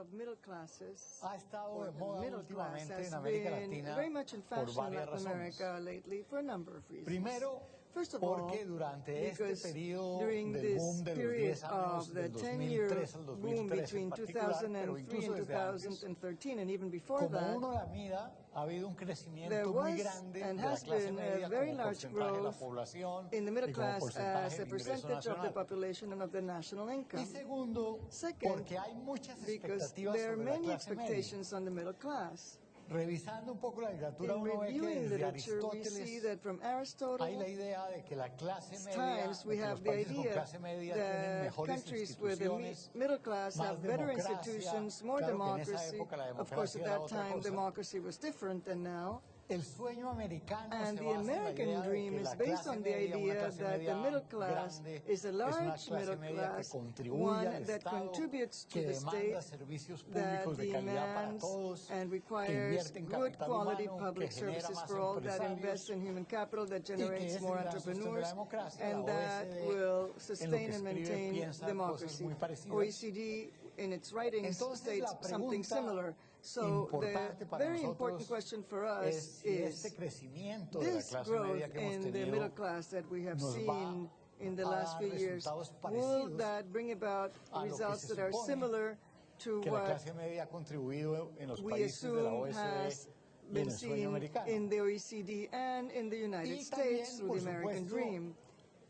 of middle classes, ha estado or de moda middle class, últimamente has en América been Latina very much in por fashion in varias Latin razones. America lately for a number of reasons. Primero, First of all, porque durante este because periodo during del this boom de los period 10 años, of the del 10-year 2003 al boom 2013 en between particular, pero 2003 incluso and desde antes, 2013 and even before como that, uno la mira, ha habido un there crecimiento muy was grande and de la has clase been a media very como large porcentaje de la growth población in the middle y como class porcentaje as a del ingreso percentage of the nacional. population and of the national Y income. segundo, Second, porque hay muchas because expectativas there are sobre la many clase media. expectations on the middle class. Revisando un poco la literatura, In uno ve que reviewing desde literature, we see Aristóteles that from hay la Aristotle idea de que la clase media, times de we que have los the países con idea clase media tienen that mejores countries with the instituciones, middle class más have better democracia. institutions, more Claro que en esa democracy. época la Of course, democracia at era that otra time, cosa. democracy was different than now. El sueño americano And se the basa en la American idea de dream que is la based clase on the media, una idea clase that the media middle class grande, is a es una large clase middle media que class, contribuye al one that Estado, contributes to que the demanda state, servicios that públicos de calidad para demands todos, and que requires invierte en good capital quality humano, que public genera services más for all, that empresarios invests in human capital, that y que generates es more el gran sostén de la entrepreneurs, democracia. La and that OECD, will en lo sustain que and escribe, maintain piensa cosas democracy. muy parecidas. OECD, in its writings, Entonces, states la something pregunta similar. So the importante para very important nosotros question for es us si este is crecimiento de la this clase media growth que hemos in the tenido middle class that we have nos va seen in the a last dar few years, resultados will parecidos that bring about a lo que results se that are supone similar to que la what clase media ha contribuido en los we países de la assume OECD has y en been el sueño seen americano? in the OECD and in the United Y States también, through por the American supuesto, dream?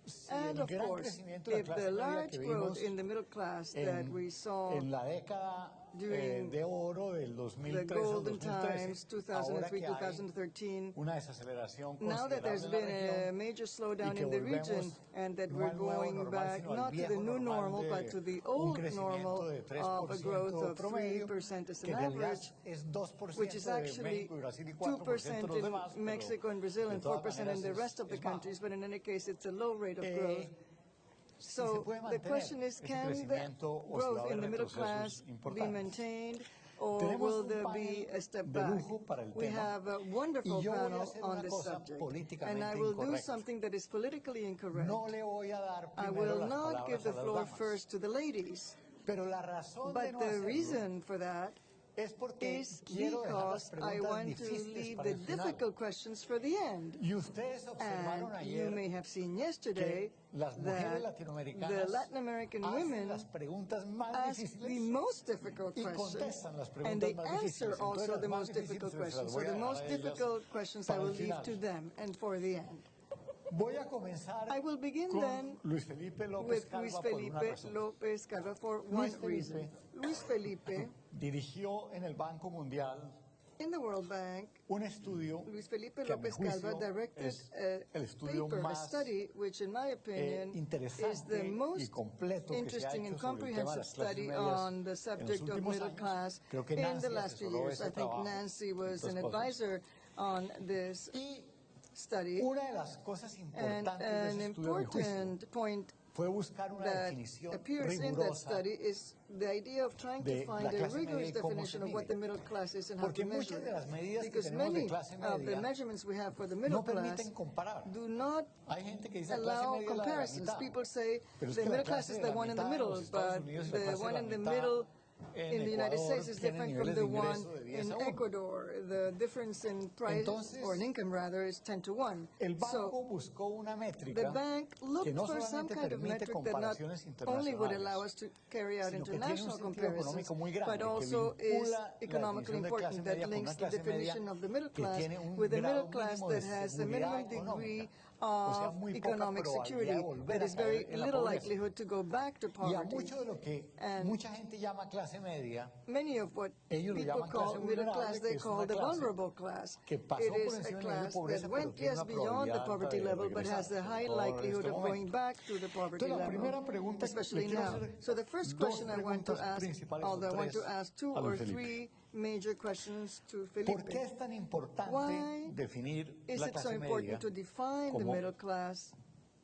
si And el of gran course, crecimiento de la if clase the media large que growth vimos in the middle class that we saw en la década during de oro del the 2003 al golden 2013, times, ahora 2003, que hay 2013, una desaceleración now that there's considerable en been la a región major y slowdown que in the region volvemos and that no we're al nuevo going normal, back sino al not to the viejo new normal, normal but to the de un old crecimiento normal de of a growth 3% of promedio, 3% as que an en realidad average, es 2% which is de actually México y Brasil y 4% 2% los demás, in pero Mexico and Brazil de and todas 4% in maneras the rest of the es bajo. countries, but in any case, it's a low rate of Eh, growth. Si se So puede the mantener question is, ese can the crecimiento o si va a growth haber in the middle retrocesos class be importantes. maintained, or Tenemos will un there panel be a step de back? lujo para el We tema, have a y wonderful yo voy a panel hacer on una this cosa subject, and I políticamente will do incorrecta. something that is politically incorrect. No le voy a dar I primero will las not give palabras the a las floor damas. first to the ladies, Pero la razón de but no the hacerlo reason for that es porque is quiero dejar las because I preguntas want to difíciles leave para the el final. difficult questions for the end. Y ustedes observaron And you may ayer have seen yesterday que las mujeres that the latinoamericanas Latin American hacen women las preguntas más ask difíciles the most difficult y questions, contestan las and preguntas they más answer difíciles. also Entonces, the las más most difficult difíciles se las questions. So voy a the dejar most a ellas difficult questions I para will el leave final. to them and for the end. Voy a comenzar I will begin con then Luis Felipe López with Luis Calva por una Felipe razón. López Calva for Luis one reason. Luis Felipe, Dirigió en el Banco Mundial in the World Bank, un estudio Luis Felipe que a mi López Calva juicio directed es el estudio a más study which, in my opinion, is interesante the y most completo que se ha interesting and hecho sobre el tema de comprehensive las clases study medias on the en los subject of últimos middle años. class Creo que in Nancy the last few asesoró years. ese I think trabajo, Nancy was entre an otras cosas. advisor on this Y study, una de las cosas and importantes de an ese estudio, a mi juicio, important point fue buscar una that definición appears in that rigurosa study is the idea of trying de to la find a clase media rigorous y cómo definition se of what mide. the middle class is and how Porque to measure muchas de las it. medidas que Because tenemos de many clase of the media measurements we have for the middle no class permiten comparar. do not Hay gente que dice la clase allow media es la de la comparisons. mitad. People say Pero es the que la middle class clase is de the la one in the mitad en middle, los Estados but Unidos y la the clase de one la in the mitad middle en in the United Ecuador States is tiene different niveles from de the one ingreso de 10 in a 1. Ecuador. The difference in price Entonces, or in income rather is 10 to 1. El banco So buscó una the métrica bank que looked no for some solamente kind of permite metric that not comparaciones only would allow internacionales, us to carry out sino que tiene un international sentido comparisons, económico muy grande, but que also is vincula la economically definición de clase important, that media con links una the clase media definition of the middle que class tiene un with the middle grado class mínimo de that has a seguridad minimum degree económica. O sea, of muy poca economic probabilidad security, de volver that a is very caer en la little pobreza. likelihood to go back to Y a poverty. mucho de lo que And mucha gente llama clase media, many of what ellos lo people llaman call clase middle vulnerable, class, que they es call una the clase vulnerable class. que pasó It por is a encima del nivel de class that pobreza, pero went, tiene yes, una beyond the probabilidad poverty alta de level, but regresar, has a high sobre todo en likelihood este of going momento. back to the poverty Entonces, la primera level, pregunta que especially le quiero now. hacer, So the first dos question I want to preguntas ask, principales, although I want to tres, ask two a or Luis Felipe. three major questions to ¿Por qué es Felipe. tan importante Why definir is la it so clase media important to define the como middle class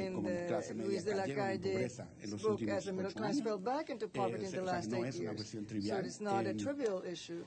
in como clase media Luis de la cayeron en Calle pobreza en los spoke últimos as the middle 8 class años. fell back into poverty in the O sea, last no 8 es una years. cuestión So trivial. it's not a trivial issue.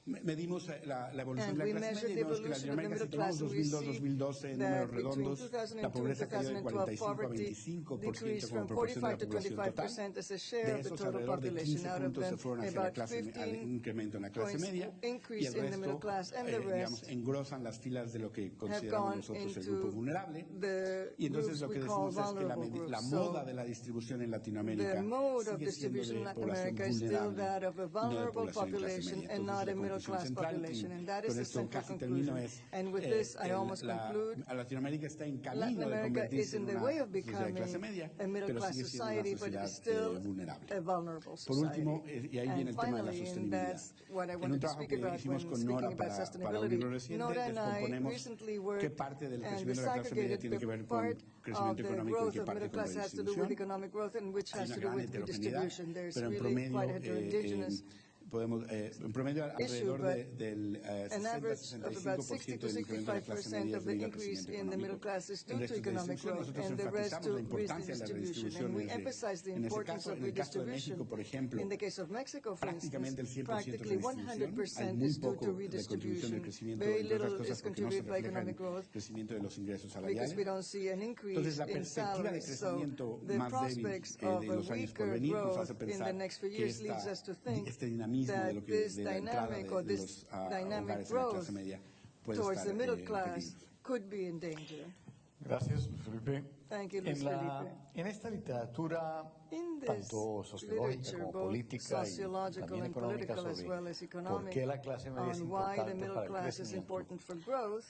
Medimos la evolución And de we la clase measured media y the vemos que evolution of the Latinoamérica, middle si tomamos class, and we see 2002-2012 en that números between redondos, 2002 la and pobreza cayó de 2012, 45 a poverty 25% decreased como from proporción de 45 la to población 25% total. as a share De of the esos, total alrededor de population. 15 Out of puntos se them, fueron hacia la about clase, al 15 incremento en la clase points media, y increase el in the middle resto, class, and the digamos, rest engrosan las filas de lo que have consideramos gone nosotros el into grupo vulnerable. the Y entonces groups lo que we call decimos es que vulnerable groups. la So moda de la distribución en the Latinoamérica mode of sigue siendo distribution in de Latin población America is still vulnerable, that of a no de vulnerable población en clase population media. and Entonces, not la a middle conclusión class central, population. And that con is the esto central casi termino, conclusion. es And with this, I almost conclude. Latinoamérica está en Latin camino de America is convertirse in en the una way of sociedad de clase becoming media, a middle pero class sigue siendo una society, but it sociedad is still vulnerable. a vulnerable Por society. último, y ahí viene el And tema de la finally, and sostenibilidad. that's what I En un wanted to trabajo speak que about hicimos when con speaking Nora about para un sustainability. libro reciente, Nora and I descomponemos recently qué worked parte del and crecimiento de la clase media disaggregated tiene que the ver con part of crecimiento the económico y growth qué of parte middle con class has to do with redistribución. economic growth and which Hay has una to do gran with heterogeneidad, redistribution. There's pero really quite a heterogeneous en promedio alrededor del an average of about 60 to 65% of the increase in the middle class is due to economic growth, and the rest to redistribution. And we emphasize the importance of redistribution. In the case of Mexico, for instance, practically 100% is due to redistribution. Very little is contributed by economic growth because we don't see an increase in salaries. So the prospects of a weaker growth in the next few years leads us to think that this dynamic or this dynamic growth towards the middle class could be in danger. Gracias, Luis Felipe. Thank you, Luis Felipe. En esta literatura, In this tanto sociológica literature, como both política y sociological también and económica, political as sobre well as por economic, qué la clase media es on why the importante middle para el class is crecimiento, important for growth,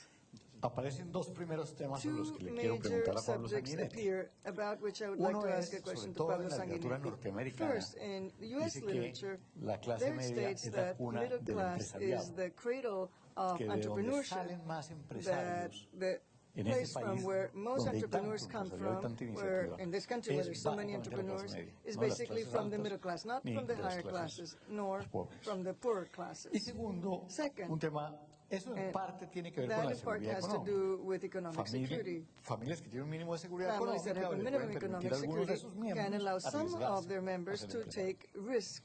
aparecen dos primeros temas sobre los two que le quiero major preguntar a Pablo subjects Sanguinetti. appear about which I would like Uno to es, ask a sobre question to todo Pablo en la literatura Sanguinetti. norteamericana, First, in U.S. dice que literature, la clase there media states es la that cuna middle del class is empresariado, the cradle of que de donde entrepreneurship, salen más that empresarios the en place este from país, where most donde hay entrepreneurs tanto come empresariado y from, tanta where iniciativa, in this country where es there's so many básicamente la clase entrepreneurs, media, is no de las basically clases from the altas, middle class, not ni from the de las higher clases classes, nor más pobres. from the poorer Y classes. segundo, Second, un tema, eso en and parte tiene que ver con that la in part seguridad has to económica. do with economic security. Familias que tienen un mínimo de seguridad Families that económica have a le minimum pueden permitir economic a algunos de security sus can miembros allow some of arriesgarse their a members ser to empleados. take a risk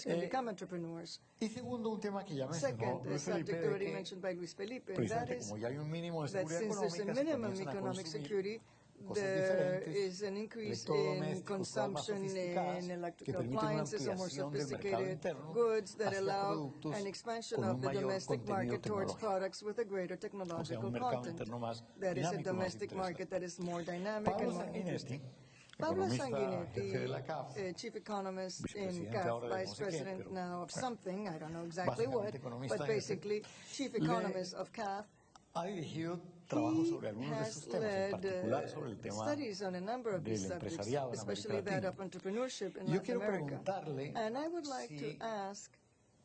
and Eh, become entrepreneurs. Y segundo, un tema que ya mencionó Second, a Luis Felipe, subject de already que mentioned by Luis Felipe, and that precisamente is como ya hay un mínimo de that seguridad since there's a económica, se minimum comienzan a economic consumir security, cosas there diferentes, is an increase in electrodomésticos, cosas más consumption sofisticadas, in que electrical permiten una appliances or more ampliación del mercado sophisticated interno goods that hacia allow productos an expansion con un of the mayor domestic contenido market towards tecnológico. products with a greater O sea, technological un mercado content. interno más That is a dinámico, más domestic market that is more dynamic Pablo and more interesting. Sanguinetti, Pablo economista jefe Sanguinetti, de la CAF, chief economist in vicepresidente CAF, ahora de no vice sé qué, president pero, now of bueno, something, I don't know exactly what, básicamente economista but jefe, basically chief economist of CAF. ha dirigido trabajos He sobre algunos de has estos temas, en led particular sobre el tema studies on a number of these del subjects, empresariado en especially América that Latina. of entrepreneurship in Yo Latin quiero America. preguntarle And I would like si to ask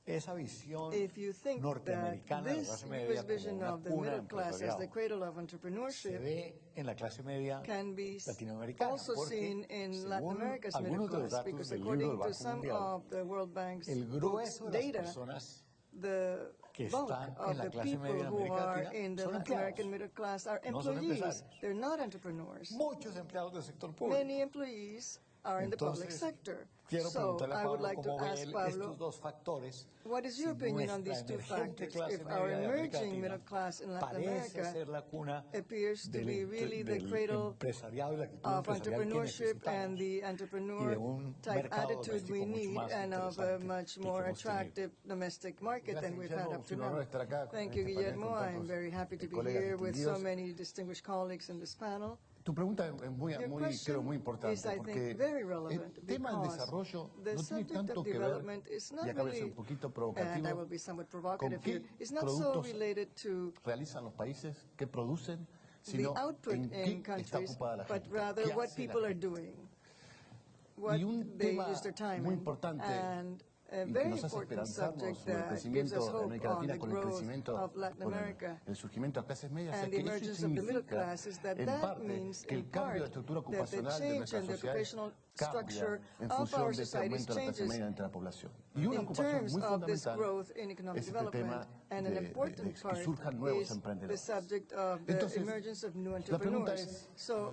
esa visión if you think that norteamericana de la this clase media US como vision una of the cuna middle class as the empresarial cradle of se entrepreneurship ve en la clase media can be latinoamericana, also porque seen in Latin según America's middle algunos de los class, datos because del libro del according to Banco some Mundial, of the World Bank's el grueso de las data, personas the que bulk están en of la the clase people media de who América are Latina in the son Latin empleados. American middle class are No son employees. empresarios. They're not entrepreneurs. Muchos empleados del sector público. Many employees are in the public Entonces, sector. quiero So preguntarle a I would Pablo like to cómo ve ask él Pablo, estos dos factores. what is your Si opinion on nuestra these two emergente factors? clase If our media de América emerging Latina middle class in Latin parece America ser la cuna appears to del be really the del cradle empresariado y la actitud of empresarial que entrepreneurship and necesitamos, the y de entrepreneur un type mercado attitude we doméstico mucho need más and of a interesante much que more hemos tenido. attractive domestic market Gracias, than we've had Guillermo. up to Un honor now. estar acá Thank en you, este panel con Guillermo. I'm tantos very happy to be colegas here with so distinguidos. many distinguished colleagues in this panel. Tu pregunta es Your creo question muy importante is, I porque think, very relevant el tema del because desarrollo the no tiene subject tanto of que ver, development is not y acá voy a ser really, un poquito and I provocativo, will be somewhat con provocative here, qué is not so productos related to realizan los países, qué producen, the sino output en in qué está countries, ocupada la but gente, rather qué what hace la people are gente. doing, what Y un they tema use their time muy in, importante and a y que very nos hace important esperanzarnos subject sobre el that gives us crecimiento de hope América on Latina the con el growth crecimiento, of Latin con America el surgimiento de clases medias, es and que the eso emergence of the middle significa, class is that en that parte, means, que in el cambio de part, estructura that the ocupacional de change nuestras in the sociedades occupational cambia structure en of función our de este societies aumento de la clase changes media entre la población. Y una in ocupación terms muy of this fundamental growth in economic es este tema development, and an de important que part surjan nuevos is the emprendedores. subject of the Entonces, emergence of new la pregunta entrepreneurs. es, So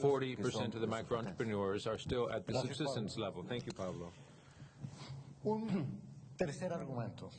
40% of the micro entrepreneurs are still at the subsistence level. Thank you, Pablo. Un tercer argumento.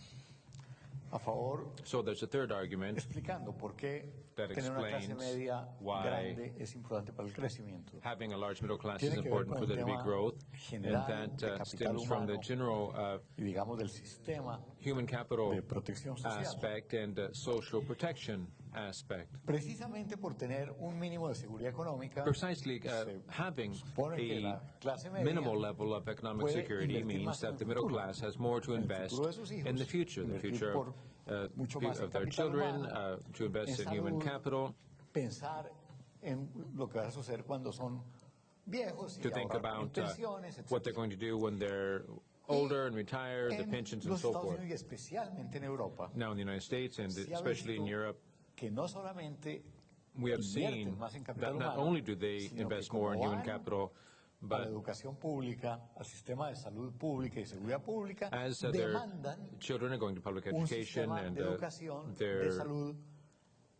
a favor, So there's a third argument explicando por qué that tener una clase explains media why grande es importante para el crecimiento. having a large middle class Tiene is que ver important con for el there to be tema growth, general and de that capital stems from the humano general y digamos del sistema human capital de protección social. aspect and social protection aspect. Precisamente por tener un mínimo de seguridad económica, Precisely, se having supone que a la clase media minimal level of economic puede security invertir means más en that el the middle futuro, class has more to en el invest futuro de sus hijos, in the future invertir por mucho más en of their capital children, humano, to invest in en human salud, capital, pensar en lo que va a suceder cuando son viejos y to think ahorrar en about pensiones, etc. what they're going to do when they're older and retire, the pensions and los so Estados forth. Unidos y especialmente en Europa, Now in the United States and se ha especially in visto Europe, que no solamente we have invierten seen más en capital that not humano, only do they sino que invest more in como human van capital, a la but educación pública, al sistema de salud pública y seguridad pública, as their demandan children are going to public un education sistema and de educación, de they're salud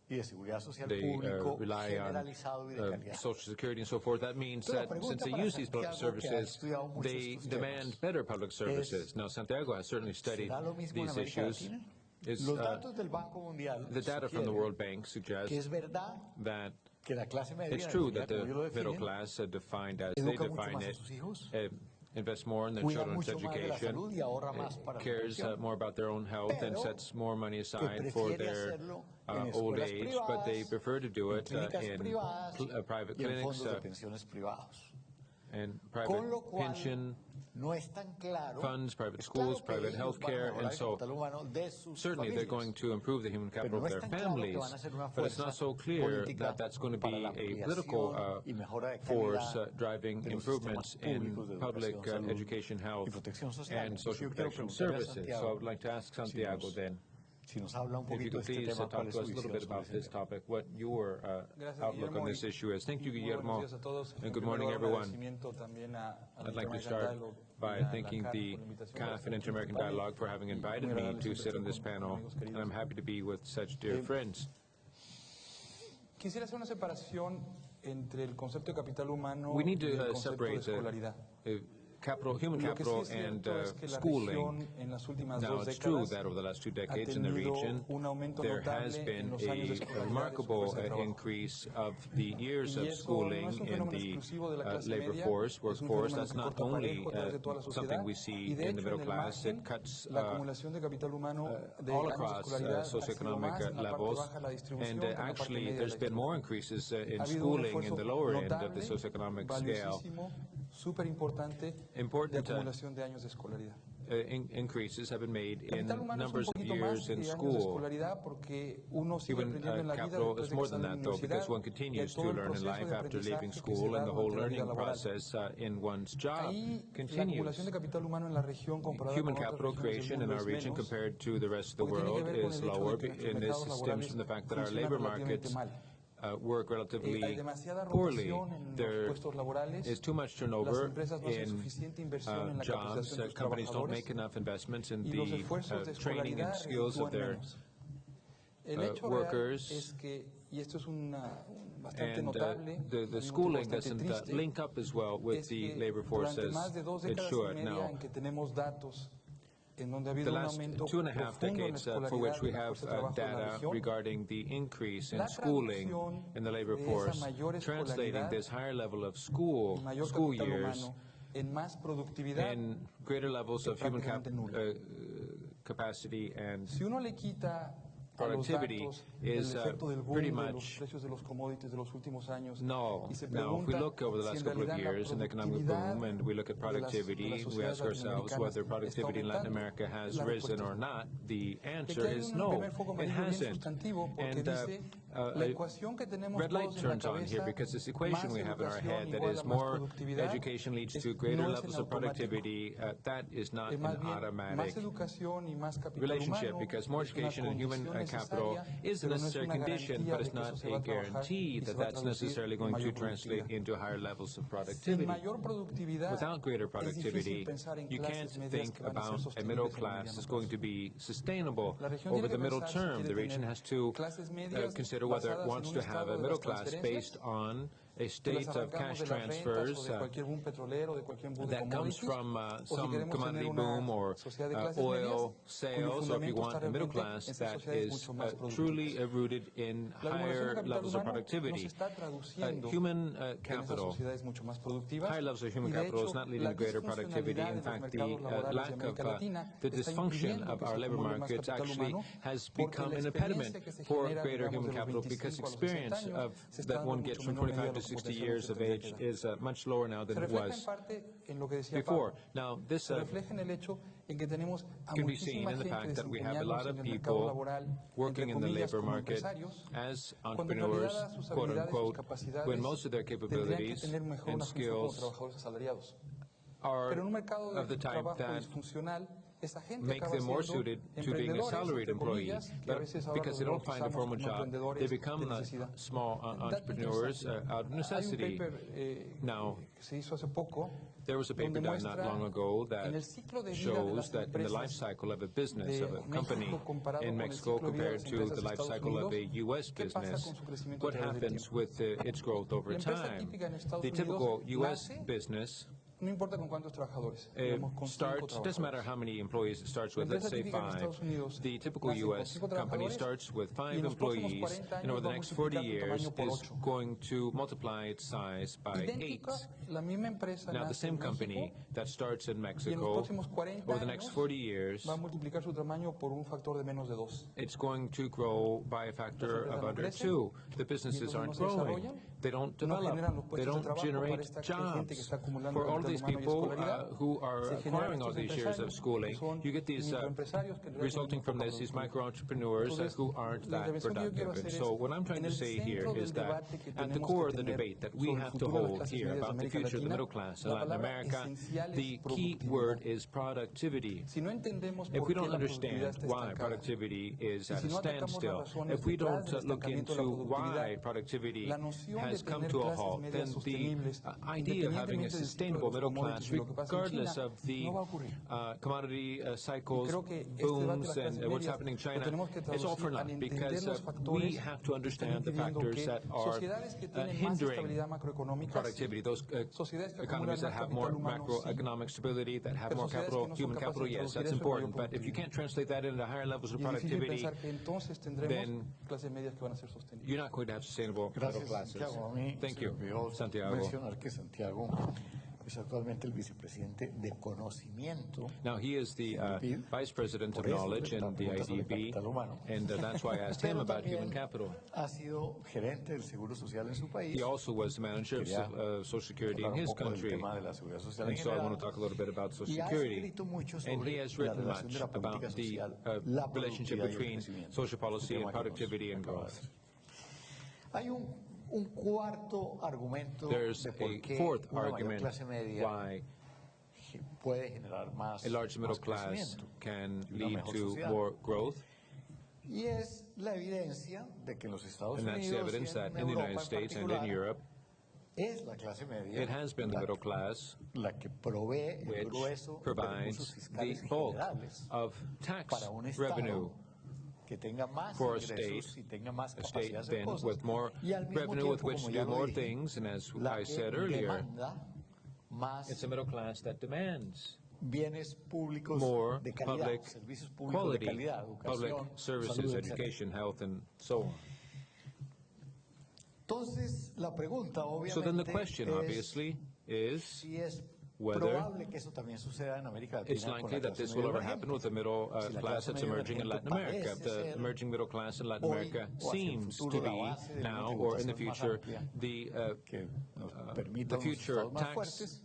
y de seguridad social they público rely on generalizado y de calidad. Social Security and so forth. That means Pero la that pregunta since they para use these public Santiago, que ha services, estudiado muchos they estos demand temas, better public services. Now, Santiago has certainly studied ¿Será lo mismo en these América issues. Latina? Is, Los datos del Banco Mundial the data from the sugieren World Bank suggest que es verdad that que la clase media, it's true de that manera the como ellos lo middle definen, class, defined as they educa mucho define más a it, sus hijos, invest more in their cuida children's mucho más de la education, salud y ahorra más para la cares educación, more about their own health and pero sets more money que aside for prefiere their hacerlo en old escuelas age, but they privadas, prefer to do en it clínicas in privadas private y en clinics fondos de pensiones privados. and Con private lo cual, pension no es tan claro. funds, private Es schools, claro que private ellos health van a care, mejorar and el so capital humano de sus certainly they're familias. going to improve the human capital no of es their tan claro que families, van a ser una but it's fuerza not so clear política that that's going to para be la a political ampliación y mejora de force calidad driving de los improvements sistemas in públicos de public educación, salud education, health, y protección social. and Entonces, social yo quiero protection preguntarle a services. So I Santiago would like to ask Santiago then, si nos habla un if you poquito could de este please tema, talk cuál es to su us a little visión bit sobre about ese this tema. topic, what your outlook on this issue is. Thank you, Guillermo, Buenos días a todos. and En good primer morning, lugar, un everyone. agradecimiento también a I'd like to American start Dialogue by y a la thanking CAF the por la invitación. CAF and Inter-American Gracias por Dialogue for having y invited muy me agradable to siempre sit on estar this con panel, amigos and queridos. I'm happy to be with such dear friends. Quisiera hacer una separación entre el concepto de capital humano We need y el to concepto de separate escolaridad. Human Lo que sí capital es and cierto es que la schooling. región en las últimas Now, dos it's true décadas that over the last 2 ha decades in the tenido region, un aumento there notable has en been los años de a escolaridad de su remarkable fuerza de trabajo. increase of the years Y of eso no es schooling un in fenómeno the exclusivo de la clase labor media, force, es un workforce. fenómeno That's que not corta only parejo a través de toda la something sociedad. we see Y de in the hecho, middle en el class. It margen, cuts la acumulación de capital humano de all años de across escolaridad ha sido socioeconomic más en la parte levels, baja de la distribución and que en la parte actually media de there's la been more distribución. increases in Ha habido un schooling in esfuerzo the lower end of the notable, socioeconomic scale. valiosísimo, súper importante de Important acumulación de años de escolaridad. increases have been made in Capital humano es un numbers of poquito years más in de años de school. escolaridad porque uno sigue Even aprendiendo en la vida capital después is de more que than sale de la that, though, universidad because one y hay continues todo to el learn in proceso life de after leaving aprendizaje que se school, da and the whole durante la vida learning laboral. process in one's job Ahí la continues. acumulación de capital humano en la región comparada Human con otras capital regiones del creation in mundo our es region menos, compared to the rest of the porque tiene que world ver con is el hecho lower, de que nuestros and this mercados stems from the fact that our laborales labor funcionan markets relativamente mal. work Hay relatively demasiada poorly. rotación en los There puestos laborales. is too much Las turnover empresas no hacen in suficiente inversión en la jobs. capacitación de sus Companies don't trabajadores make enough investments in y los the esfuerzos de training and escolaridad skills of reditúan their menos. El hecho workers, real es que, y esto es bastante and notable, the al mismo tiempo schooling bastante doesn't triste, link up as well with es the que labor force durante as más de 2 it décadas y should. media Now, en que tenemos datos en donde ha the habido un last aumento 2.5 profundo en la decades for which escolaridad we de la have fuerza de trabajo de la data región, regarding the increase in la schooling traducción in the labor de esa force, mayor translating escolaridad this higher level of y school mayor capital years humano en más productividad and greater levels que of human prácticamente nula. capacity and Si uno le quita a los productivity datos is el efecto del boom pretty de los much precios de los commodities de los últimos años no. y se Now, if we pregunta look over the si last en couple of realidad la years in the economic productividad boom and we look at de las productivity, we sociedades ask ourselves whether latinoamericanas productivity in está Latin aumentando, America has la risen respuesta or es no. not. The Y aquí answer hay is un no, primer foco it amarillo bien hasn't. sustantivo porque And dice la ecuación que tenemos red light todos en la turns on here cabeza, because this equation más we have in our educación head that igual is a más more productividad, education leads es- to greater no es en levels of automático. productivity. That is not Es an más bien automatic más educación y más capital relationship humano because more es una education and human condición capital necesaria, is a pero no es necessary una condition, garantía but it's de que eso not se va a a trabajar guarantee y that se va a that's traducir necessarily en going to mayor translate productividad. into higher levels of Sin productivity. mayor productividad Without greater es difícil productivity, pensar en you clases can't medias think que van a ser about a middle sostenibles en el class mediano that's going to plazo. be sustainable La región over tiene the que middle pensar si term. quiere The region tener has to clases medias consider whether it basadas wants en to un have estado a de middle las class transferencias based on a state of cash transfers that comes from some commodity boom or oil sales, or if you want a middle class that is truly rooted in higher levels of productivity. Human capital, higher levels of human capital is not leading to greater productivity. In fact, the lack of the dysfunction of our labor markets actually has become an impediment for greater human capital, because experience that one gets from 25 to 60 years of age is much lower now than it was before. Now, this can be seen in the fact that we have a lot of people working in the labor market as entrepreneurs, quote unquote, when most of their capabilities and skills are of the type that make them more suited to being a salaried employee. But because they don't find a formal job, they become small entrepreneurs out of necessity. Now, there was a paper done not long ago that shows that in the life cycle of a business, of a company in Mexico compared to the life cycle of a U.S. business, what happens with its growth over time. The typical U.S. business starts, doesn't matter how many employees it starts with, let's say 5. The typical U.S. company starts with 5 employees, and over the next 40 years is going to multiply its size by 8. Now, the same company that starts in Mexico, over the next 40 years, it's going to grow by a factor of under 2. The businesses aren't growing. They don't develop. They don't generate jobs. For all these people who are acquiring all these years of schooling, you get these resulting from this, these micro-entrepreneurs who aren't that productive. And so what I'm trying to say here is that at the core of the debate that we have to hold here about the future of the middle class in Latin America, the key word is productivity. If we don't understand why productivity is at a standstill, if we don't look into why productivity has come to a halt, then the idea of having a sustainable middle class, regardless of the commodity cycles, booms, and what's happening in China, is all for naught, because we have to understand the factors that are hindering productivity. Those economies that have more macroeconomic stability, that have more capital, human capital, yes, that's important. But if you can't translate that into higher levels of productivity, then you're not going to have sustainable middle classes. Thank you, Santiago. Mencionar que Santiago es actualmente el vicepresidente de conocimiento. Now, he is the vice president of knowledge in the IDB, and that's why I asked him about human capital. Ha sido gerente del Seguro Social en su país. He also was the manager of Social Security in his country, and so I want to talk a little bit about Social Security. And he has written much about the relationship between social policy and productivity and growth. Hay un cuarto argumento There's de por a qué fourth una mayor argument clase media why puede generar más, a large middle más class crecimiento can y una lead mejor to sociedad. more growth. Y es la evidencia de que en los Estados And that's the Unidos evidence y that en in the Europa United en States and in particular, Europe, es la clase media it has been the middle class la que provee el which grueso de provides recursos the fiscales bulk generales of tax para un Estado revenue que tenga más for a ingresos state, y tenga más a state capacidad de hacer then cosas, with more y al mismo revenue with tiempo, which como to ya do lo more dije, things, and as la I que said earlier, demanda más it's a middle class that demands bienes públicos more de calidad, public servicios públicos quality, de calidad, public educación, services, salud, etc. education, health, and so on. Entonces, la pregunta obviamente So then the question, es obviously, is si es whether probable que eso también suceda en América Latina it's con likely la that clase this will media ever happen with the middle Si la class clase that's media emerging in Latin emergente America. parece The ser emerging middle class in Latin hoy America o hacia el seems futuro to la be base de una now or in the tributación más future amplia que nos permita the unos future estados más tax fuertes,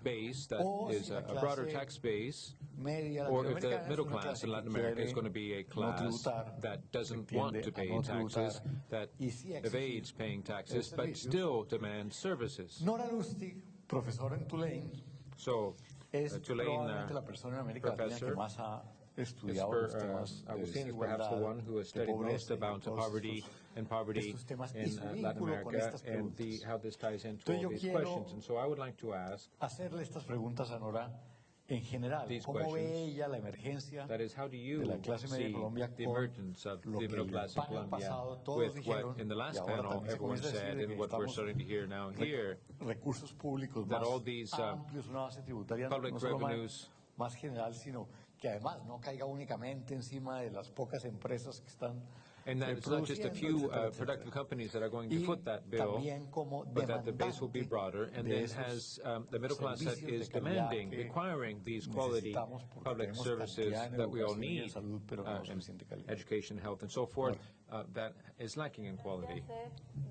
base that o is si la a broader clase tax base, media or if the latinoamericana es middle una class clase in que Latin America is quiere going to be a no class tributar, that doesn't que want tiende to a pay no taxes, tributar, that y sí exigir evades paying taxes, but servicios. still demands services. Nora Lustig, profesora en Tulane, So, es Tulane probablemente la persona en América Latina professor que más ha is estudiado los temas de Agustin is perhaps the desigualdad, one who has de studied most pobreza y about todos poverty estos temas y in su Latin vínculo con America estas and preguntas. how this ties into Entonces all yo these quiero questions. And so I would like to ask, hacerle estas preguntas a Nora en general, these ¿cómo ve questions. ella la emergencia That is, how do de you la clase media see en Colombia the con emergence of lo the que middle el class in panel Colombia pasado todos with dijeron, what in the y last ahora panel también se everyone comienza a decir said de and que what we're estamos starting to hear now here, recursos públicos that más all these amplios, una base tributaria public no solo revenues más general, sino que además no caiga únicamente encima de las pocas empresas que están and that it's not just a few etcétera, etcétera. productive companies that are going to Y foot that bill, también como but that the base will be demandante broader, and de then esos as the middle class that servicios is de calidad demanding, que requiring these quality necesitamos porque public tenemos services cantidad en that we all educación y en need, salud, pero no in suficiente calidad. education, health, and so forth, that is lacking in quality.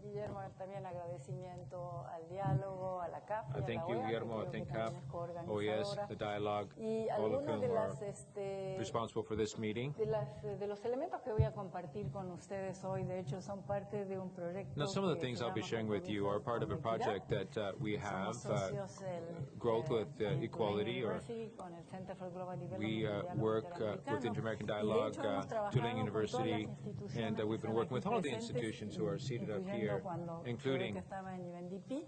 Guillermo, también agradecimiento al diálogo, a la CAF y a Thank la you, OEA, Guillermo. que Thank creo que CAF, también es OES, coorganizadora. the dialogue, Y all of algunas whom are de responsible for this meeting. de los elementos que voy a compartir con ustedes hoy, de hecho, son parte de un proyecto. Now, some of the que things se I'll be llama sharing with you are part of a Compromisos con project that we have, Somos socios del- Growth with en Equality, Tulane or University, con el Center for Global Development we y Diálogo work Interamericano. with the Inter-American Y de Dialogue, hecho, hemos trabajado Tulane con todas las University, instituciones and que we've been están working aquí with all of the presentes, institutions who are seated up incluyendo here, cuando including que estaba en UNDP,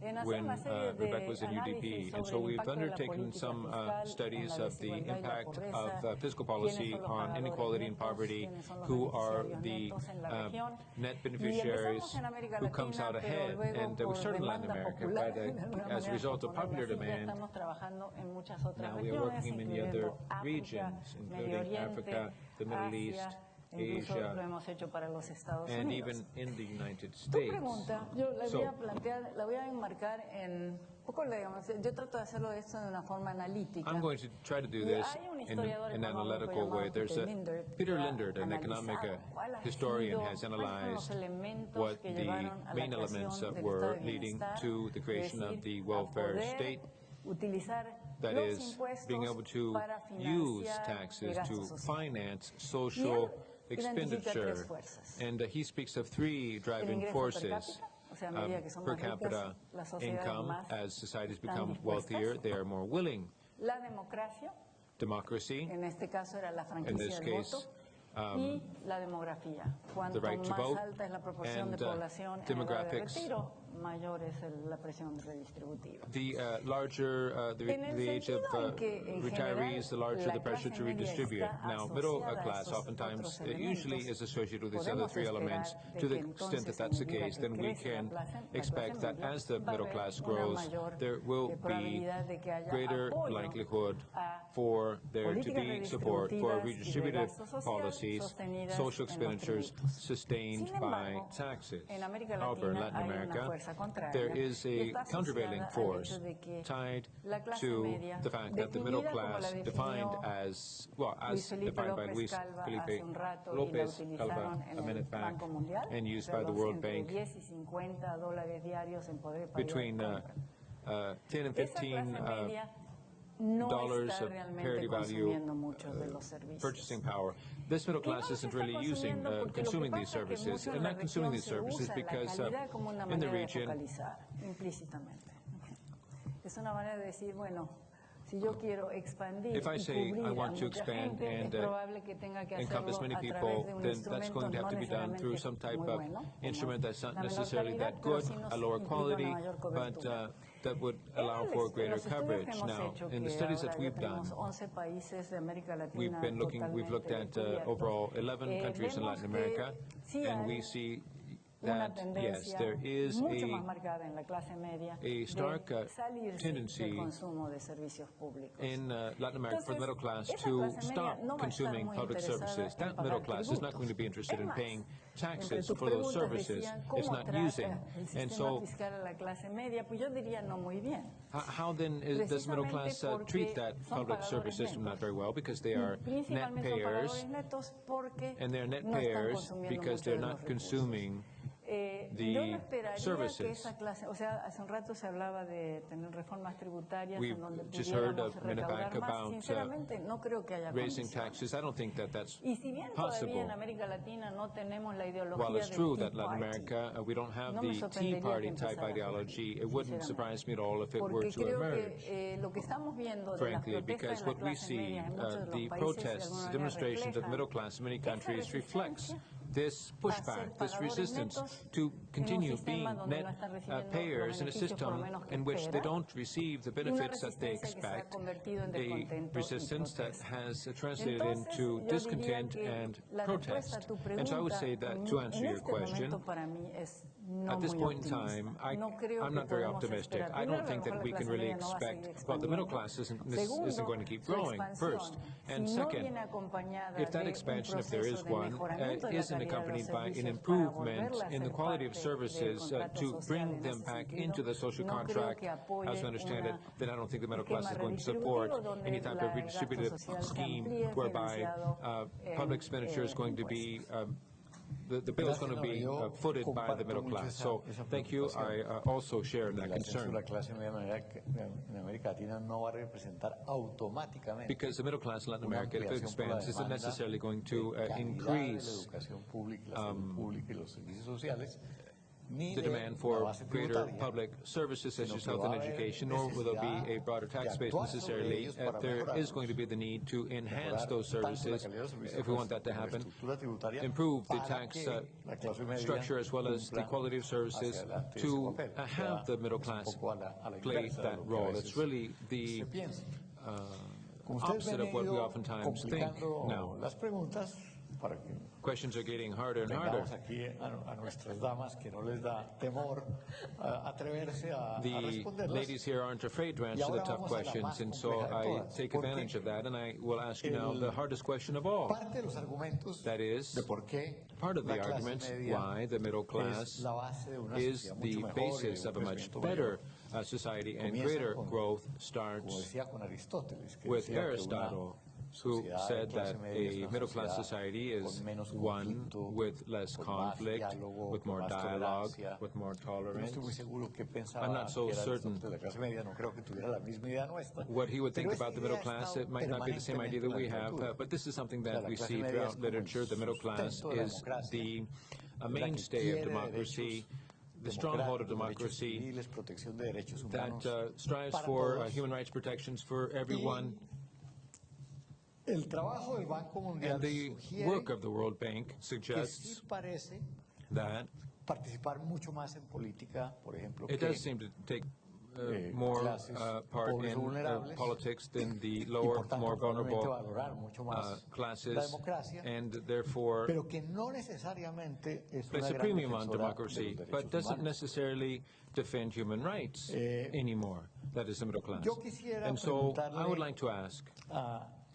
en hacer when una serie de Rebecca was in UDP. análisis And so sobre el we've impacto de la undertaken política some fiscal en studies la of the desigualdad y la impact pobreza, of fiscal quiénes policy son los on pagadores inequality and netos, poverty, quiénes son los who are beneficiarios the netos en la región. net Y beneficiaries empezamos en América who comes Latina, out pero ahead. luego And we por started in Latin demanda America popular, by de alguna as a manera, result por of popular ponerlo así, ya demand. estamos trabajando en muchas otras Now we are regiones, working in many other incluyendo África, regions, Medio including Oriente, Africa, the Middle East, Asia, incluso Asia, lo hemos hecho para los Estados and Unidos. even in the United Tu States. pregunta, yo la So, voy a plantear, la voy a enmarcar en poco, digamos, yo trato de hacerlo esto de una forma analítica. I'm going to try to do Y this hay un in historiador an económico analytical llamado way. There's Peter a Lindert, Peter que ha Lindert, an economic analizado cuál ha historian, sido- has cuáles son los analyzed elementos what que the llevaron a la main creación elements that del were estado de leading bienestar, to the creation es of decir, the a welfare poder state. utilizar That los is, impuestos being able to para use financiar taxes el gasto to social. finance Y social él identifica tres expenditure. fuerzas. And he speaks of three El driving ingreso per forces. cápita, o sea, a medida que son Per más ricas, capita las sociedades income, más as societies están become dispuestas. wealthier, they are more willing. La democracia, Democracy, en este caso era la in franquicia this del case, voto, y la demografía. Cuanto the right to más vote, alta es la proporción de and, población en edad de demographics. retiro, mayor es la presión redistributiva. The larger En el the age of sentido en que, en retirees, the larger general, the pressure la to clase media redistribute. está Now, middle asociada a class esos oftentimes otros usually elementos. is associated with these other Podemos three esperar elements. de To the que extent that entonces, that's the a medida case, que then we crece la can clase expect that media, as the va a middle haber class una grows, mayor, there will be probabilidad de que haya greater apoyo likelihood a for there to políticas be support for redistributivas y de redistributive gasto social policies, sostenidas social en los expenditures tributos. sustained Sin by embargo, taxes. en América However, in Latina Latin hay una America, fuerza contraria, there is y a está countervailing asociada al force hecho de que tied la clase to media, the fact that the middle definida como la class, definió defined as, well, as Luis Felipe defined by López Luis Calva Felipe hace un rato y la Lopez utilizaron Calva en a el minute back Banco Mundial, and used o by sea, the los World entre Bank 10 y $50 diarios en poder pagar between de compra. 10 and Esa 15 clase media no dollars está of realmente parity value consumiendo muchos de los servicios. purchasing power. This middle Y no class se isn't está really using, consumiendo porque lo que consuming these pasa es que services, mucho en and la not consuming región these se services usa la because calidad como una in the manera de region, focalizar, implícitamente. Es una manera de decir, bueno, si yo quiero expandir if I y say cubrir I a want to mucha expand gente, and es probable que tenga que encompass hacerlo many a people, través de un then that's instrumento going to have no to be done through necesariamente some type muy of bueno, como instrument that's not la menor necessarily calidad, that pero good, sí nos a lower implica quality, una mayor but cobertura. that would allow for greater Los estudios que coverage. hemos Now, hecho, in the que studies that ahora we've ya done, tenemos 11 países de América Latina we've looked at totalmente overall cubiertos, 11 countries in vemos Latin que America, sí and we hay see una that, yes, tendencia there is mucho más a marcada en la clase media stark de salirse tendency del consumo de servicios públicos. in Latin America for the middle class Entonces, to esa clase stop media no va a estar consuming muy public interesada services. en That pagar middle class is not tributos. going to be interested Es in más, paying entre taxes tus for those preguntas services. decían, It's ¿cómo not trata using. el And sistema so, fiscal a la clase media? Pues yo diría no muy bien. how then does middle class treat that public service system? Not very well, because they are net Principalmente son payers, pagadores netos porque and they're net no están payers consumiendo because mucho they're de los not recursos. consuming the Yo no esperaría services. que esa clase, o sea, hace un rato se hablaba de tener reformas tributarias We've en donde just heard pudiéramos of Miniback recaudar más. about Sinceramente, no creo que haya raising condiciones. taxes. I don't think that that's Y si bien todavía possible. en América Latina no tenemos la ideología While it's del true Tea that Latin Party, America, we don't have no me the Tea sorprendería Party que type empezara por ideology, aquí, it wouldn't sinceramente. surprise me at all if it were Porque to creo emerge. que lo que estamos viendo de las Frankly, protestas because en la what we clase see, media en muchos de los the países de protests, alguna manera demonstrations of the reflejan middle class in many esa countries reflects resistencia this pushback, this resistance to continue being net payers in a system in which they don't receive the benefits that they expect, a resistance that has translated into discontent and protest. And so I would say that to answer your question, at this point in time, I'm not very optimistic. I don't think that we can really expect, well, the middle class isn't going to keep growing, first. And second, if that expansion, if there is one, isn't accompanied by an improvement in the quality of services to bring them back into the social contract, as I understand it, then I don't think the middle class is going to support any type of redistributive scheme whereby public expenditure is going to be the bill is going to be footed by the middle class. So thank you. I also share that concern. Because the middle class in Latin America, if it expands, isn't necessarily going to increase the demand for greater public services such as health and education, nor will there be a broader tax base necessarily. There is going to be the need to enhance those services if we want that to happen, improve the tax structure as well as the quality of services to have the middle class play that role. It's really the opposite of what we oftentimes think now. Questions are getting harder and harder. The ladies here aren't afraid to answer the tough questions, and so I take advantage of that, and I will ask you now the hardest question of all. That is, part of the arguments why the middle class is the basis of a much better society and greater growth starts with Aristotle, who said that a middle-class society is one with less conflict, with more dialogue, with more tolerance. I'm not so certain what he would think about the middle class. It might not be the same idea that we have, but this is something that we see throughout literature. The middle class is the mainstay of democracy, the stronghold of democracy that strives for human rights protections for everyone. And the work of the World Bank suggests that it does seem to take more part in politics than the lower, more vulnerable classes, and therefore place a premium on democracy, but doesn't necessarily defend human rights anymore. That is the middle class. And so I would like to ask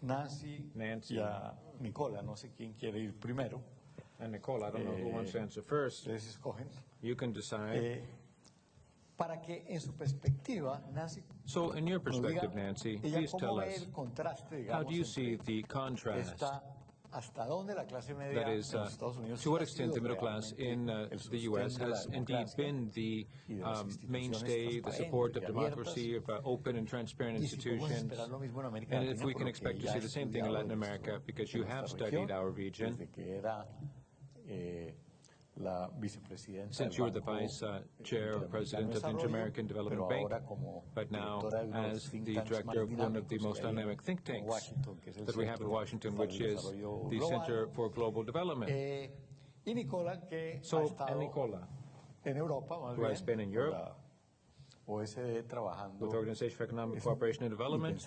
Nancy y a Nicola, no sé quién quiere ir primero. And Nicola, I don't know who wants to answer first. Ustedes escogen. You can decide. Para que en su perspectiva, Nancy, so in your perspective, Nancy, please tell us, how do you see the contrast? That is, to what extent the middle class in the U.S. has indeed been the mainstay, the support of democracy, of open and transparent institutions, and if we can expect to see the same thing in Latin America, because you have studied our region, since you were the vice chair or president of the Inter-American Development Bank, but now as the director of one of the most dynamic think tanks that we have in Washington, which is the Center for Global Development. So, and Nicola, who has been in Europe, with the Organization for Economic Cooperation and Development,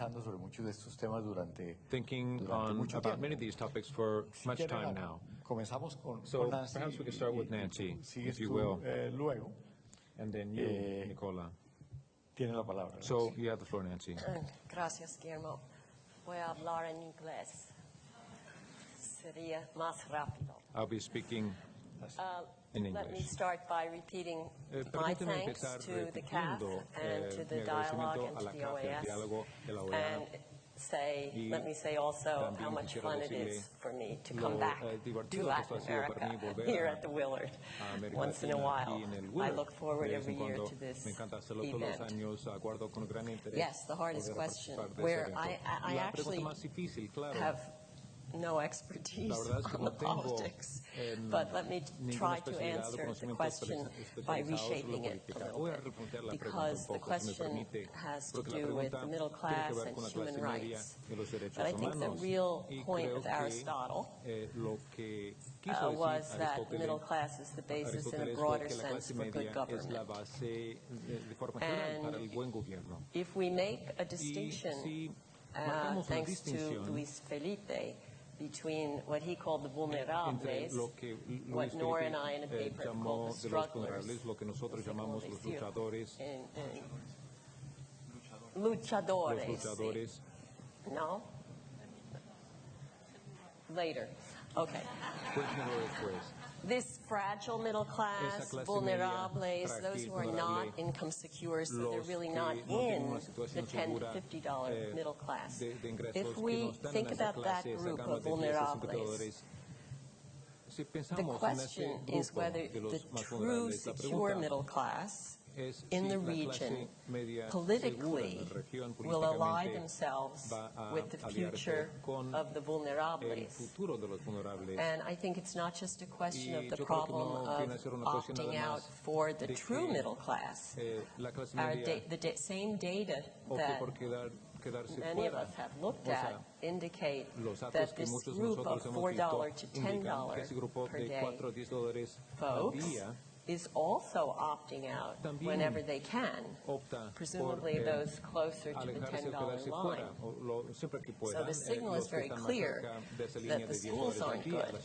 thinking about many of these topics for much time now. So perhaps we could start with Nancy, if you will, and then you, Nicola. So you have the floor, Nancy. Gracias, Guillermo. Voy a hablar en inglés. Sería más rápido. I'll be speaking in English. Let me start by repeating my thanks to the CAF and to the dialogue and to the OAS, and let me say also how much fun it is for me to come back to Latin America here at the Willard once in a while. I look forward every year to this event. Yes, the hardest question, where I actually have no expertise on the politics, but let me try to answer the question by reshaping it a little bit, because the question has to do with the middle class and human rights. But I think the real point of Aristotle was that the middle class is the basis in a broader sense for good government. And if we make a distinction, thanks to Luis Felipe, between what he called the vulnerables, what Nora and I in a paper called the strugglers, luchadores. No? Later. Okay. This fragile middle class, vulnerables, those who are not income secure, so they're really not in the $10 to $50 middle class. If we think about that group of vulnerables, the question is whether the true secure middle class in the region politically will ally themselves with the future of the vulnerables. And I think it's not just a question of the problem of opting out for the true middle class. The same data that many of us have looked at indicate that this group of $4 to $10 per day folks is also opting out whenever they can, presumably those closer to the $10 line. So the signal is very clear that the schools aren't good.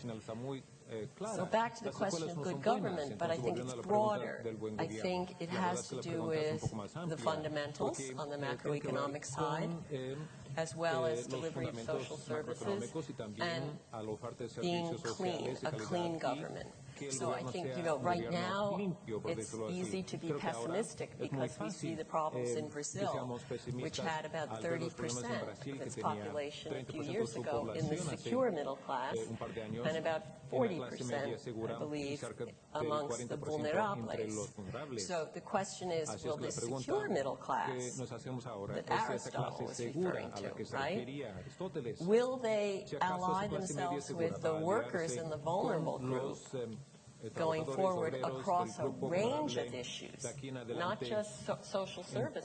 So back to the question of good government, but I think it's broader. I think it has to do with the fundamentals on the macroeconomic side, as well as delivery of social services and being clean, a clean government. So I think, right now it's easy to be pessimistic because we see the problems in Brazil, which had about 30% of its population a few years ago in the secure middle class, and about 40%, I believe, amongst the vulnerables. So the question is, will the secure middle class that Aristotle was referring to, right? Will they ally themselves with the workers and the vulnerable group going forward across a range of issues, not just social services,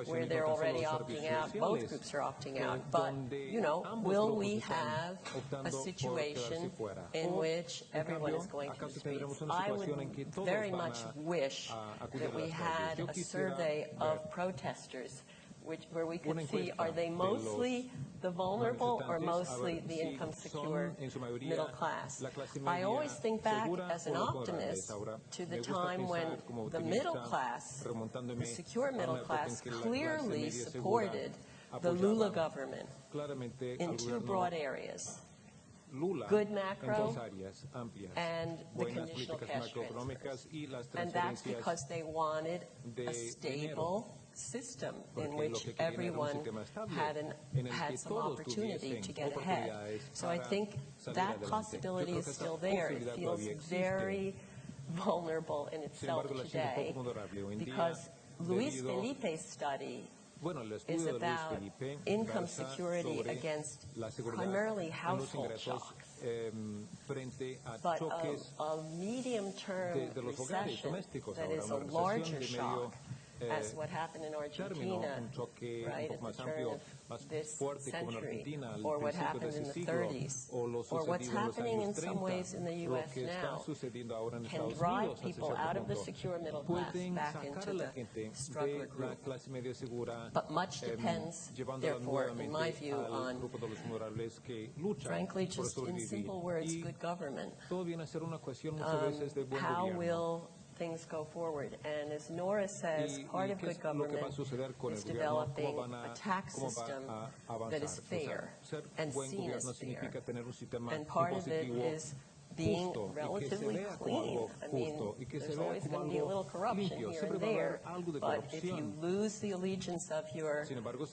where they're already opting out, both groups are opting out, but, will we have a situation in which everyone is going to the streets? I would very much wish that we had a survey of protesters where we could see, are they mostly the vulnerable or mostly the income-secure middle class? I always think back as an optimist to the time when the middle class, the secure middle class, clearly supported the Lula government in two broad areas: good macro and the conditional cash transfers. And that's because they wanted a stable system in which everyone had some opportunity to get ahead. So I think that possibility is still there. It feels very vulnerable in itself today because Luis Felipe's study is about income security against primarily household shocks. But a medium-term recession that is a larger shock, as what happened in Argentina, right, at the turn of this century, or what happened in the 30s, or what's happening in some ways in the U.S. now, can drive people out of the secure middle class back into the struggler group. But much depends, therefore, in my view, on, frankly, just in simple words, good government. How will things go forward? And as Nora says, part of good government is developing a tax system that is fair and seen as fair. And part of it is being relatively clean. I mean, there's always going to be a little corruption here and there, but if you lose the allegiance of your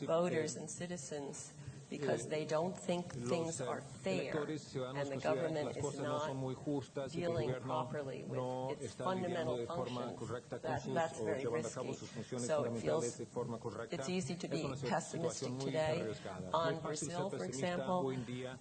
voters and citizens because they don't think things are fair and the government is not dealing properly with its fundamental functions, that's very risky. So it feels it's easy to be pessimistic today. On Brazil, for example,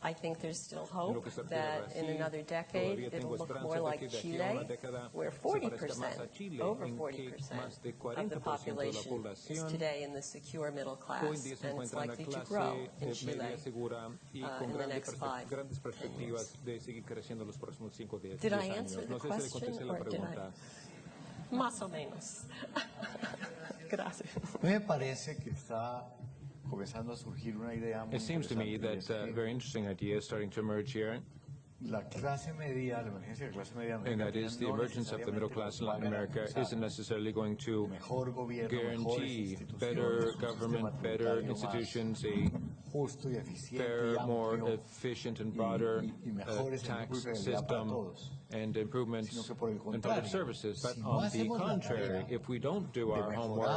I think there's still hope that in another decade it'll look more like Chile, where 40%, over 40% of the population is today in the secure middle class, and it's likely to grow in Chile in the next 5 years. Did I answer the question, or did I? Más o menos. Gracias. Me parece que está comenzando a surgir una idea muy It seems to me that a very interesting idea is starting to emerge here, la clase media, la emergencia de la clase media and that is the emergence of the middle class in Latin America isn't necessarily going to guarantee better government, better institutions, a fair, more efficient and broader tax system, and improvements in public services. But on the contrary, if we don't do our homework,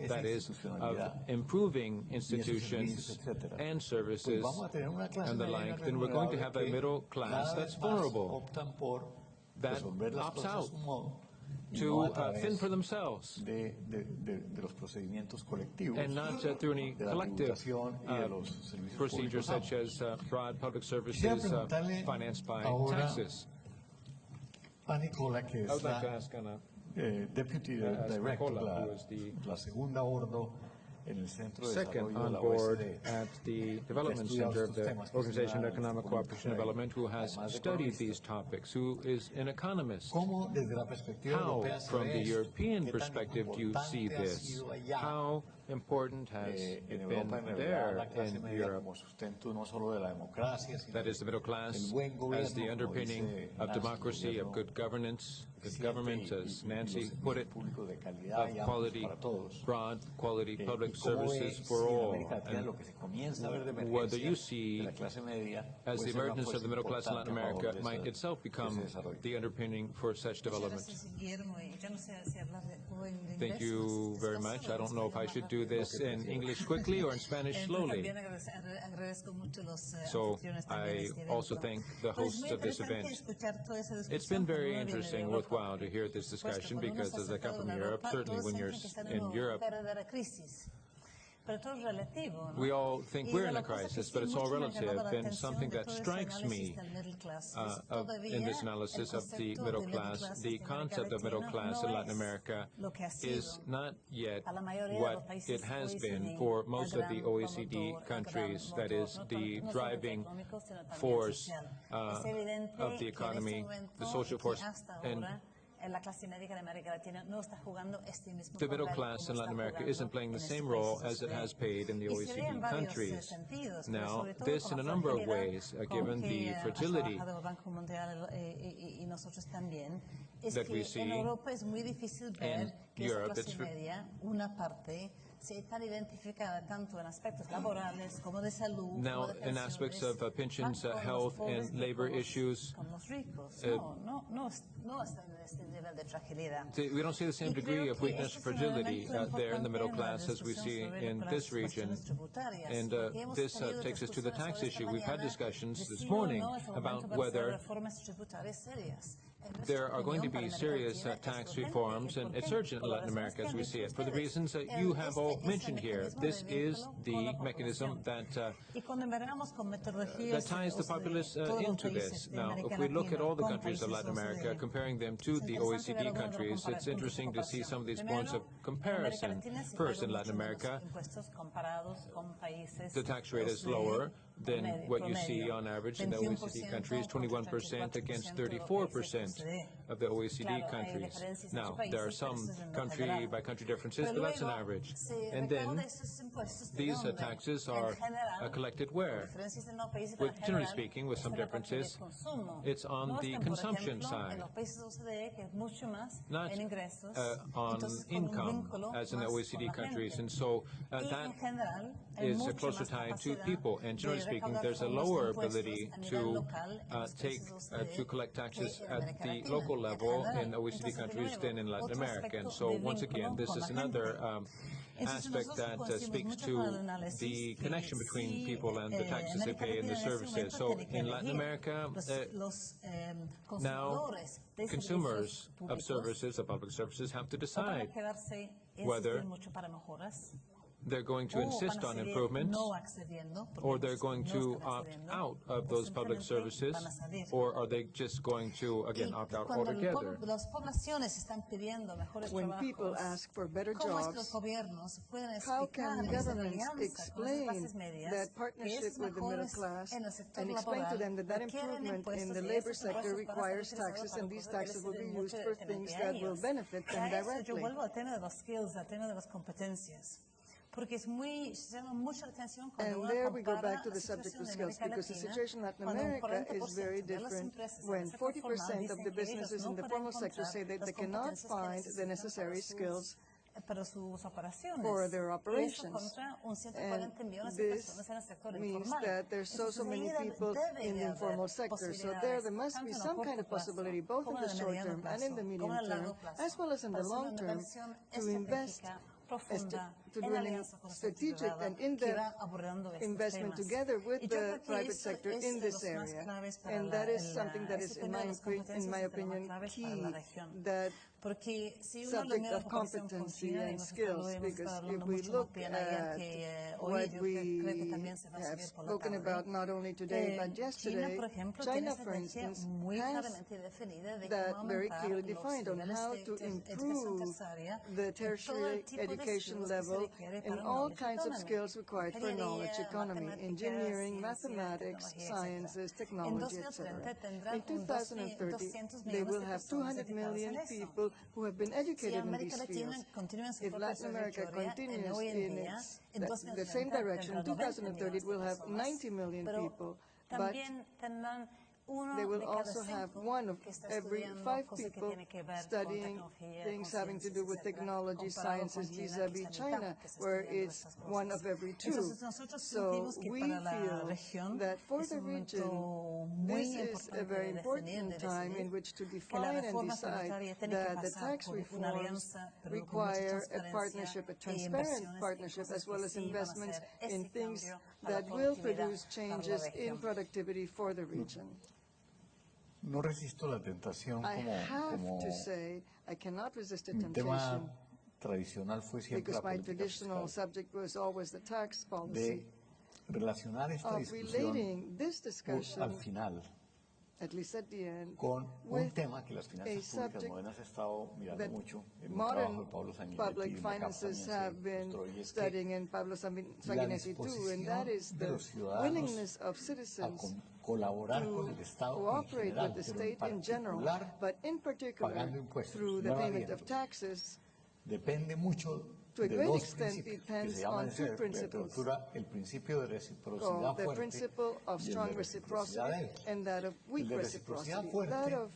that is, of improving institutions and services and the like, then we're going to have a middle class that's vulnerable, that opts out to fend for themselves and not through any collective procedures such as broad public services financed by taxes. A Nicola, que I would es like to la ask Anna, Deputy Director, la segunda bordo en el Centro de second Desarrollo de on la board OECD, at the Development Center of the Organization of Economic Cooperation and Development, who has studied these topics, who is an economist. ¿Cómo desde la perspectiva How, europea se from ve the eso? European ¿Qué tan perspective, do you see importante ha this? sido allá? How important has En it Europa, been en realidad, there la clase in media Europe? como sustento no solo de la democracia, sino That is, the middle class el buen as the gobierno, como underpinning dice of Nancy, democracy, of gobierno good governance, good eficiente government, y as los Nancy servicios put it, públicos de calidad of y amplios quality, para todos. broad quality public Y cómo ve services si for en all. América Latina And lo que se comienza a ver de whether you emergencia see de la clase media as puede the ser una emergence of the middle class in Latin importante a favor America de might ese- itself become de ese desarrollo. the underpinning for such development. Thank Thank you very much. I don't know if I should do this in English quickly or in Spanish slowly. So I also thank the hosts of this event. It's been very interesting, worthwhile to hear this discussion because as I come from Europe, certainly when you're in Europe, we all think we're in a crisis, but it's all relative. And something that strikes me in this analysis of the middle class, the concept of middle class in Latin America is not yet what it has been for most of the OECD countries, that is, the driving force of the economy, the social force, and the middle class in Latin America isn't playing the same role as it has played in the OECD countries. Now, this in a number of ways, given the fragility that we see in Europe, now in aspects of pensions, health, and labor issues, we don't see the same degree of weakness or fragility there in the middle class as we see in this region. And this takes us to the tax issue. We've had discussions this morning about whether there are going to be serious tax reforms, and it's urgent in Latin America as we see it, for the reasons that you have all mentioned here. This is the mechanism that ties the populace into this. Now, if we look at all the countries of Latin America, comparing them to the OECD countries, it's interesting to see some of these points of comparison. First, in Latin America, the tax rate is lower than what you see on average in the OECD countries, 21% against 34% of the OECD countries. Now, there are some country-by-country differences, but that's an average. And then these taxes are collected where? Generally speaking, with some differences, it's on the consumption side, not on income, as in the OECD countries. And so that is closer tied to people. And generally speaking, there's a lower ability to collect taxes at the local level in OECD countries than in Latin America. And so once again, this is another aspect that speaks to the connection between people and the taxes they pay and the services. So in Latin America, now consumers of services, of public services, have to decide whether they're going to insist on improvements, or they're going to opt out of those public services, or are they just going to, again, opt out altogether? When people ask for better jobs, how can governments explain that partnership with the middle class and explain to them that that improvement in the labor sector requires taxes, and these taxes will be used for things that will benefit them directly? And there we go back to the subject of skills, because the situation in Latin America is very different when 40% of the businesses in the formal sector say that they cannot find the necessary skills for their operations. And this means that there's so many people in the informal sector. So there must be some kind of possibility, both in the short term and in the medium term, as well as in the long term, to invest to do a strategic and in-depth investment together with the private sector in this area. And that is something that is, in my opinion, key, that subject of competency and skills, because if we look at what we have spoken about not only today but yesterday, China, for instance, has that very clearly defined on how to improve the tertiary education level in all kinds of skills required for a knowledge economy: engineering, mathematics, sciences, technology, etc. In 2030, they will have 200 million people who have been educated in these fields. If Latin America continues in the same direction, in 2030 it will have 90 million people, but they will also have one of every 5 people studying things having to do with technology, sciences, vis-a-vis China, where it's one of every 2. So we feel that for the region, this is a very important time in which to define and decide that the tax reforms require a partnership, a transparent partnership, as well as investments in things that will produce changes in productivity for the region. No resisto la tentación como to say, I cannot resist a mi tema temptation, tradicional fue siempre la because my política traditional fiscal, subject was always the tax de policy, relacionar esta of discusión relating this discussion, al final at least at the end, con un with tema que las a finanzas públicas subject modernas ha estado mirando that mucho en el trabajo modern de Pablo Sanguinetti public y Macap finances también have se been mostró, y es que studying in Pablo Sanguinetti too, and that is de the los ciudadanos willingness of a citizens colaborar con to el Estado en cooperate general, with the pero en state in general, particular but in particular pagando impuestos, through the no payment of evadiéndolos. taxes. Depende mucho To a de great dos extent, principios que depends se llaman on ese two de principles, apertura, el principio de reciprocidad called the fuerte principle of y el strong de reciprocidad reciprocity débil. and that of El weak de reciprocidad reciprocity. fuerte That of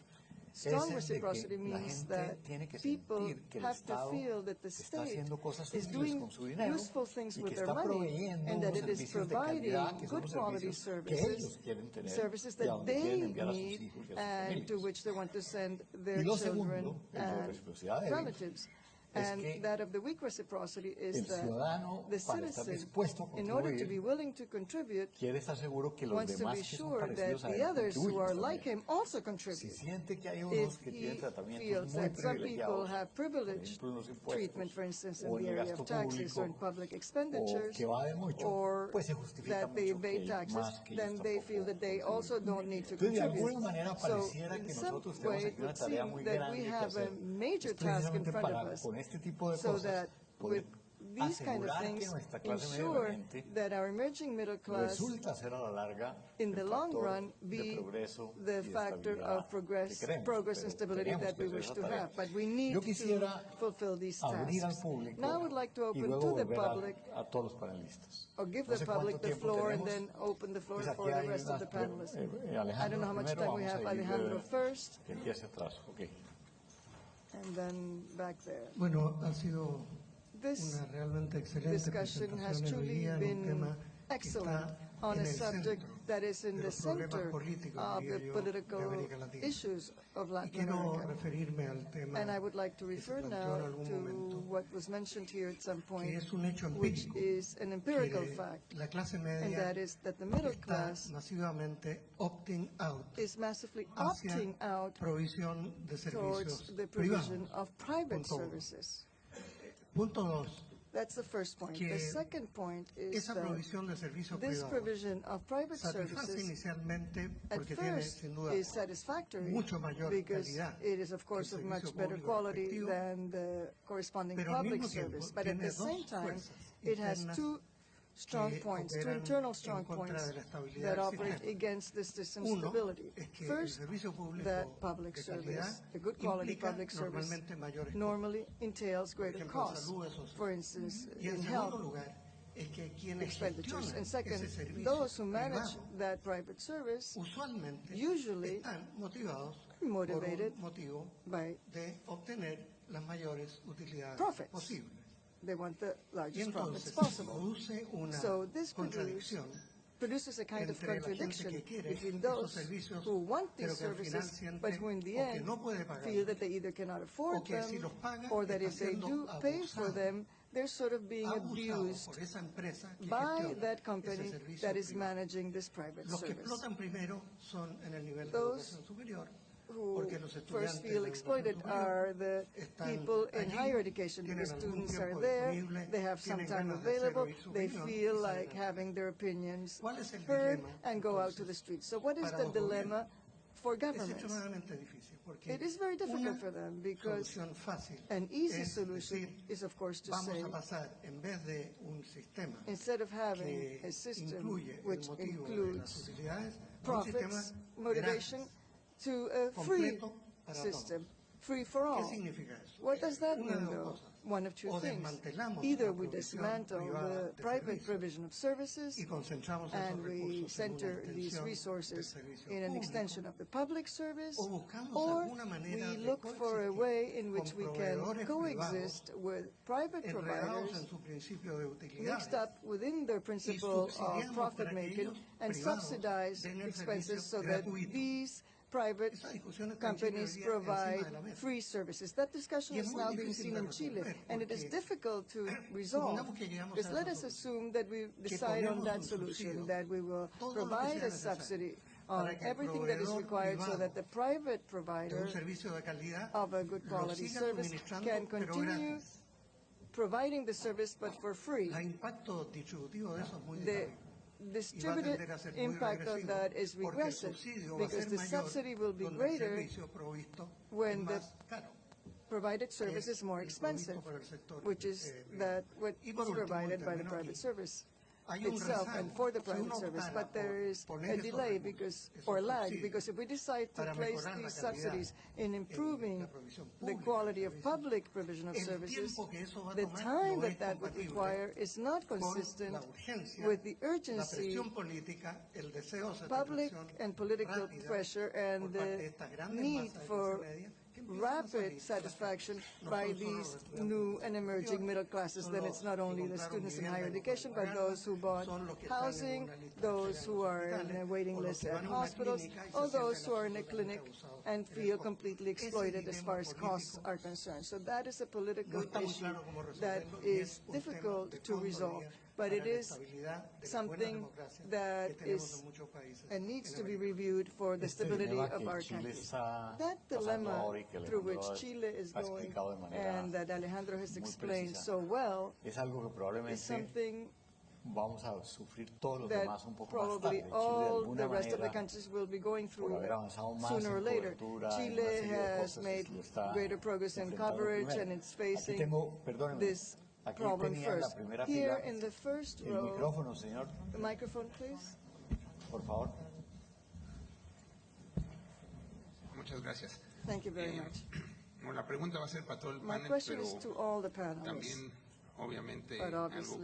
es strong el de reciprocity que la means gente that tiene que people sentir que el have to Estado feel that the está state haciendo cosas is útiles doing con su dinero useful things y with que their está money, proveyendo and that unos it is servicios de providing calidad que son good los quality servicios que services, ellos quieren tener services y a that donde quieren they enviar a sus need hijos y a sus and to familias. which they want to send Y their lo children segundo, el de and reciprocidad débil, relatives. es And que that of the weak reciprocity is el that ciudadano, the para estar citizen, dispuesto a in order to contribuir, be willing to contribute, quiere estar seguro que los wants to demás be que son sure that parecidos a the él others who are contribuyen like también. him also Si contribute. siente que hay If unos que he tienen tratamientos feels muy that some people privilegiados, have por privileged ejemplo en los treatment, for impuestos instance, o in en the el area gasto of taxes or in público, public o expenditures, que va de mucho, or pues se justifica that they mucho que evade taxes, más que ellos then they feel tampoco that they also contribuyen. don't need to Entonces, de contribute. alguna manera So, pareciera in que some nosotros tenemos way, it aquí una would tarea seem muy that grande we que have a hacer. major Es task in precisamente front of para, us, con este tipo de so cosas, that poder with these kind of asegurar que things, nuestra clase media ensure emergente that our emerging middle class resulta ser a la larga in the el long factor run de be progreso the y de factor estabilidad of progress que queremos, and pero stability tenemos that que we hacer wish esa to tarea. have. But we need Yo to quisiera fulfill these abrir al tasks. público Now I would like to y open luego to the volver public, a todos los panelistas. or give No the sé cuánto public the tiempo floor and tenemos. then open the floor Pues for aquí the hay rest of the unas panelists. I Alejandro don't know how much primero, time we vamos have. a ir Alejandro first, que empiece atrás. Okay. and then back there. Bueno, ha sido This una realmente excelente discussion has presentación hoy truly día en un been tema que excellent. está on a subject that is in the center of the political issues of Latin America. And I would like to refer now to what was mentioned here at some point, which is an empirical fact, and that is that the middle class is massively opting out towards the provision of private services. That's the first point. The second point is that this provision of private services at first is satisfactory because it is, of course, of much better quality than the corresponding public service. But at the same time, it has two strong points, two internal strong points that operate against the system's stability. First, that public service, the good quality public service, normally entails greater costs, for instance, in health expenditures. And second, those who manage that private service usually are motivated by profits. They want the largest profits possible. So this produces a kind of contradiction between those who want these services, but who in the end feel that they either cannot afford them, or that if they do pay for them, they're sort of being abused by that company that is managing this private service. Those who first feel exploited are the people in higher education. The students are there, they have some time available, they feel like having their opinions heard and go out to the streets. So what is the dilemma for governments? It is very difficult for them because an easy solution is, of course, to say, instead of having a system which includes profits, motivation, to a free system, free for all. What does that mean, though? One of two things. Either we dismantle the private provision of services and we center these resources in an extension of the public service, or we look for a way in which we can coexist with private providers mixed up within their principle of profit-making and subsidize expenses so that these private companies provide free services. That discussion is now being seen in Chile, and it is difficult to resolve. Because let us assume that we decide on that solution, that we will provide a subsidy on everything that is required so that the private provider of a good quality service can continue providing the service but for free. The distributed impact of that is regressive because the subsidy will be greater when the provided service is more expensive, which is that what is provided by the private service itself and for the private service. But there is a delay or lag, because if we decide to place these subsidies in improving the quality of public provision of services, the time that would require is not consistent with the urgency, public and political pressure, and the need for rapid satisfaction by these new and emerging middle classes. Then it's not only the students in higher education, but those who bought housing, those who are in a waiting list at hospitals, or those who are in a clinic and feel completely exploited as far as costs are concerned. So that is a political issue that is difficult to resolve. But it is something that is and needs to be reviewed for the stability of our countries. That dilemma through which Chile is going and that Alejandro has explained so well is something that probably all the rest of the countries will be going through sooner or later. Chile has made greater progress in coverage, and it's facing this problem first. Here in the first row, the microphone, please. Por favor. Muchas gracias. Thank you very much. Bueno, la pregunta va a ser para todo el panel, My question is to all the panelists. También, obviamente, algo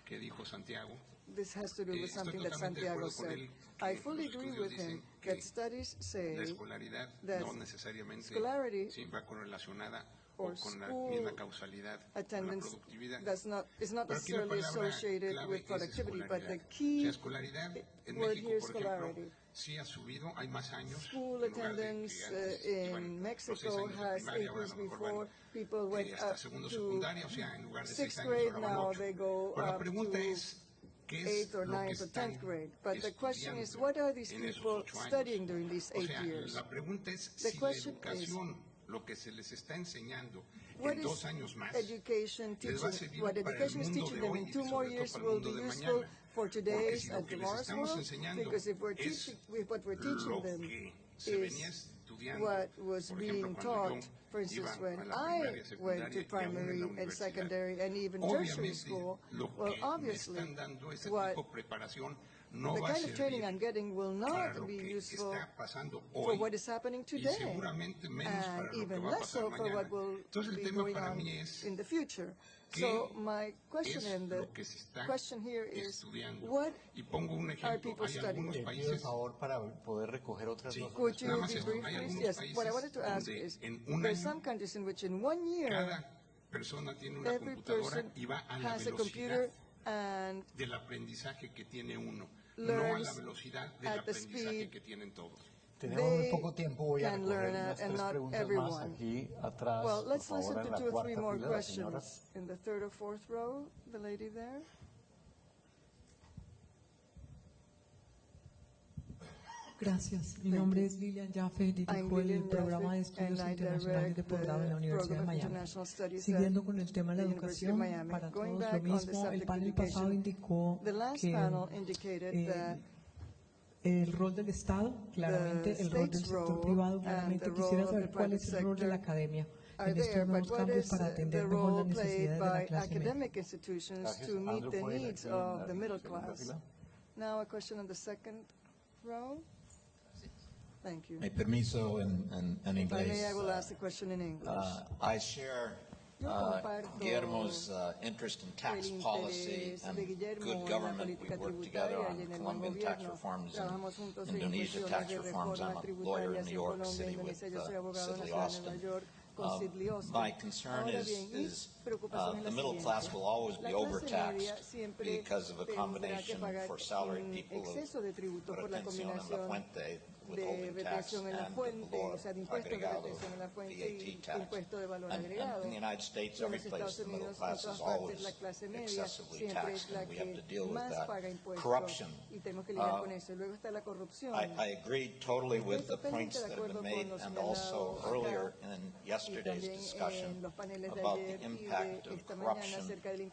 que dijo Santiago. This has to do with something that Santiago said. I fully agree with him that studies say la escolaridad that no necesariamente scholarity va correlacionada or school attendance is not necessarily associated with productivity, but the key word here is scholarity. School attendance in Mexico has increased before. People went up to 6th grade, now they go up to 8th or 9th or 10th grade. But the question is, what are these people studying during these 8 years? The question is, what is education teaching? What education is teaching them in 2 more years will be useful for today's and tomorrow's world, because if what we're teaching them is what was being taught, for instance, when I went to primary and secondary and even tertiary school, well, obviously, the kind of training I'm getting will not be useful for what is happening today, and even less so for what will be going on in the future. So my question here is, what are people studying? Could you be brief, please? Yes, what I wanted to ask is, there are some countries in which in 1 year, every person has a computer and learns at the speed they can learn at, and not everyone. Well, let's listen to 2 or 3 more questions. In the 3rd or 4th row, the lady there. Gracias. Mi nombre es Lilian Jaffe, dirijo el programa de estudios internacionales de posgrado en la Universidad de Miami. Siguiendo con el tema de la educación, para todos lo mismo, el panel pasado indicó que el rol del Estado, claramente, el rol del sector privado, claramente. Quisiera saber cuál es el rol de la academia en estos nuevos cambios para atender mejor las necesidades de la clase media. Now a question on the 2nd row. Thank you. Permiso en inglés. I will ask the question in English. I share Guillermo's interest in tax policy and good government. We work together on Colombian tax reforms and Indonesia tax reforms. I'm a lawyer in New York City with Sidley Austin. My concern is the middle class will always be overtaxed because of a combination for salaried people of retención en la fuente, withholding tax, and valor agregado, VAT tax. And in the United States, every place the middle class is always excessively taxed, and we have to deal with that. Corruption. I agree totally with the points that have been made, and also earlier in yesterday's discussion about the impact of corruption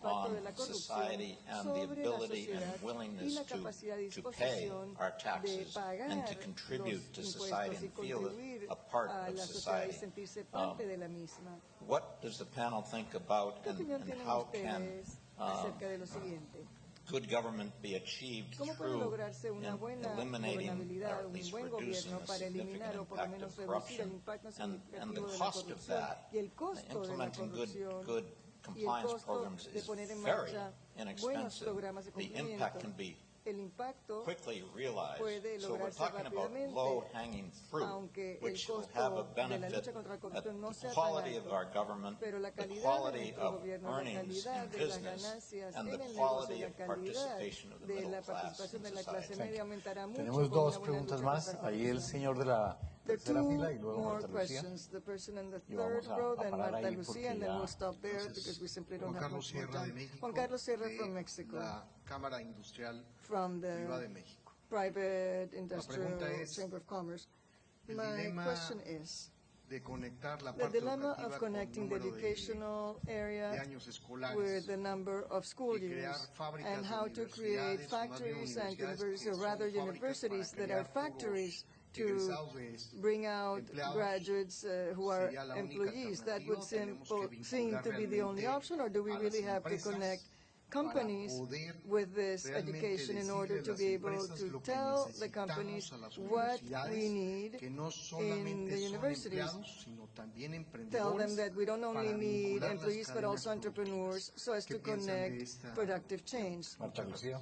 on society and the ability and willingness to pay our taxes and to contribute to society and feel a part of society. What does the panel think about, and how can good government be achieved through eliminating or at least reducing the significant impact of corruption and the cost of that? Implementing good compliance programs is very inexpensive. The impact can be quickly realized. So we're talking about low-hanging fruit, which will have a benefit at the quality of our government, the quality of earnings in business, and the quality of participation of the middle class in society. Tenemos 2 preguntas más. Ahí el señor de la tercera fila y luego Marta Lucía. The person in the 3rd row, then Marta Lucía, and then we'll stop there because we simply don't have much more time. Juan Carlos Sierra from Mexico. Cámara Industrial from the Viva de México. Private Industrial Chamber of Commerce. My question is, the dilemma of connecting the educational area with the number of school years, and how to create factories and universities, or rather universities that are factories to bring out graduates who are employees. That would seem to be the only option, or do we really have to connect companies with this education in order to be able to tell the companies what we need in the universities? Tell them that we don't only need employees but also entrepreneurs, so as to connect productive change. Marta Lucía.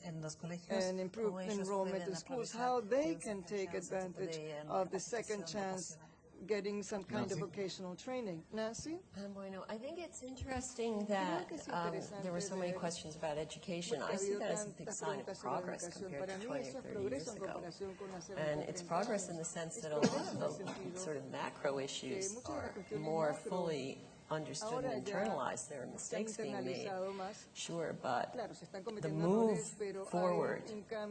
and improve enrollment in schools, how they can take advantage of the second chance getting some kind of vocational training. Nancy? Bueno, I think it's interesting that there were so many questions about education. I see that as a big sign of progress compared to 20 or 30 years ago. And it's progress in the sense that a lot of the sort of macro issues are more fully understood and internalized. There are mistakes being made, sure, but the move forward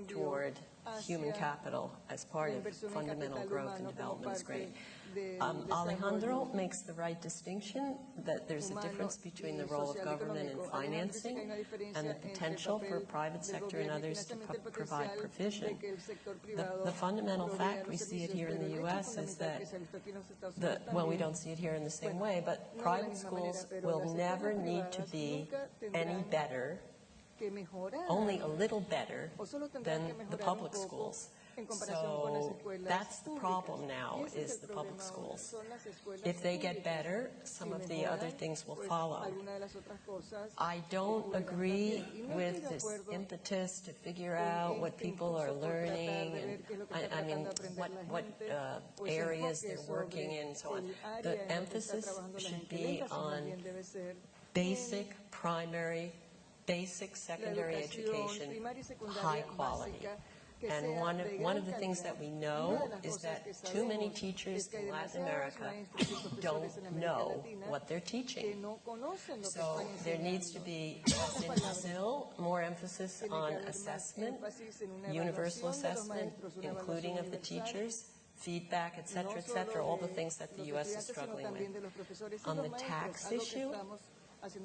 toward human capital as part of fundamental growth and development is great. Alejandro makes the right distinction that there's a difference between the role of government in financing and the potential for private sector and others to provide provision. The fundamental fact, we see it here in the U.S., is that, well, we don't see it here in the same way, but private schools will never need to be any better, only a little better than the public schools. So that's the problem now, is the public schools. If they get better, some of the other things will follow. I don't agree with this impetus to figure out what people are learning, and I mean, what areas they're working in and so on. The emphasis should be on basic primary, basic secondary education, high quality. And one of the things that we know is that too many teachers in Latin America don't know what they're teaching. So there needs to be, as in Brazil, more emphasis on assessment, universal assessment, including of the teachers, feedback, et cetera, all the things that the U.S. is struggling with. On the tax issue, I don't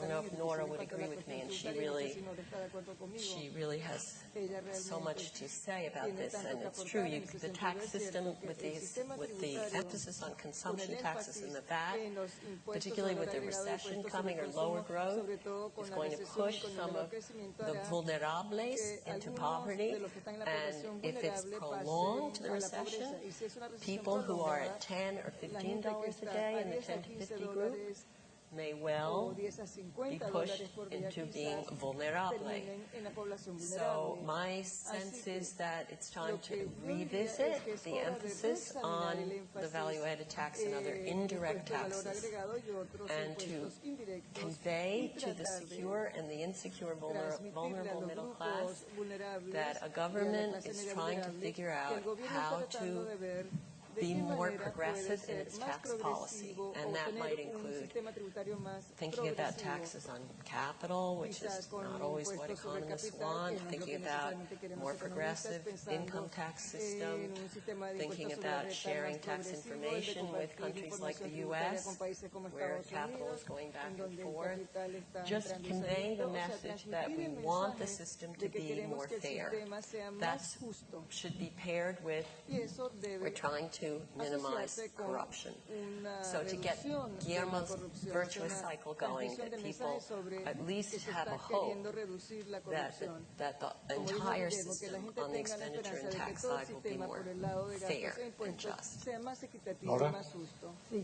know if Nora would agree with me, and she really has so much to say about this, and it's true. The tax system with the emphasis on consumption taxes and the VAT, particularly with the recession coming or lower growth, is going to push some of the vulnerables into poverty, and if it's prolonged, the recession, people who are at $10 or $15 a day in the 10 to 50 group may well be pushed into being vulnerable. So my sense is that it's time to revisit the emphasis on the value-added tax and other indirect taxes, and to convey to the secure and the insecure vulnerable middle class that a government is trying to figure out how to be more progressive in its tax policy, and that might include thinking about taxes on capital, which is not always what economists want, thinking about more progressive income tax system, thinking about sharing tax information with countries like the U.S., where capital is going back and forth, just conveying the message that we want the system to be more fair. That should be paired with, we're trying to minimize corruption. So to get Guillermo's virtuous cycle going, that people at least have a hope that the entire system on the expenditure and tax side will be more fair and just. Laura? Sí.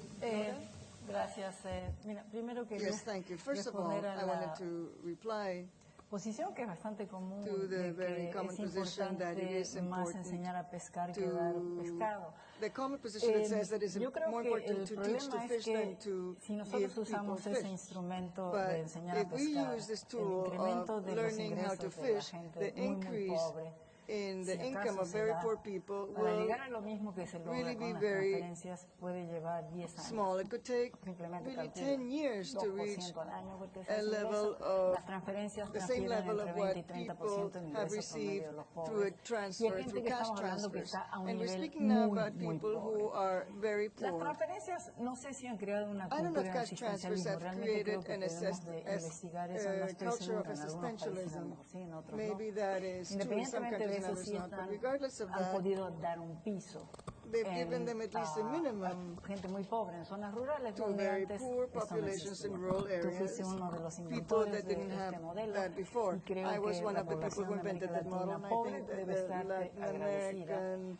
Gracias. Mira, primero quería responder a la posición que es bastante común de que es importante más enseñar a pescar que dar pescado. Yo creo que el problema es que si nosotros usamos ese instrumento de enseñar a pescar, el incremento de los ingresos de la gente muy pobre, in the income of very poor people will really be very small. It could take really 10 years to reach a level of the same level of what people have received through a transfer, through cash transfers. And we're speaking now about people who are very poor. I don't know if cash transfers have created a culture of existentialism. Maybe that is true in some countries. Regardless of that, they've given them at least a minimum to very poor populations in rural areas, people that didn't have that before. I was one of the people who invented that model, and I think that the Latin American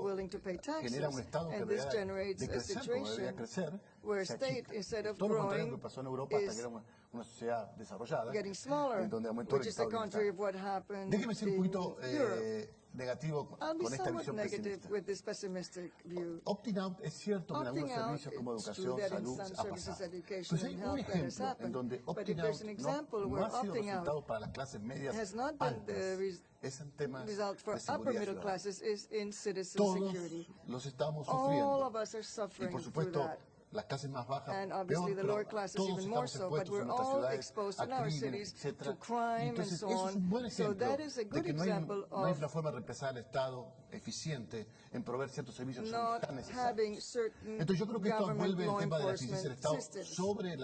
willing to pay taxes. genera un estado que And this debería generates a decrecer, como debería situation crecer, where se state, achica. instead of Todo lo contrario de lo growing, que pasó en Europa hasta que era una sociedad desarrollada, getting smaller, en donde aumentó which el is the estado de contrary bienestar. of what happened Déjeme ser un poquito in Europe. negativo I'll be con esta somewhat visión negative pesimista. with this pessimistic view. Opting out es cierto que en algunos Opting out, servicios como it's educación, true that in salud, some ha services, pasado. education, Pues hay and un health that has ejemplo en happened. donde But if opting there's an out example no where ha sido opting out resultado para las clases medias has not been the altas, es en temas result for de upper seguridad middle ciudadana. classes is in citizen Todos security. los estamos All sufriendo. of us are Y suffering por through supuesto, that. las clases más bajas, and obviously the lower peor, classes todos even more estamos so, but expuestos we're en nuestras all ciudades exposed a in our crímenes, cities etc. to crime and Entonces, so eso es un on. buen So ejemplo that is a de good que no example hay of una forma de reemplazar al Estado eficiente en proveer ciertos servicios que son not tan having necesarios. certain Entonces yo creo que esto government vuelve el law tema de la eficiencia del enforcement Estado systems. sobre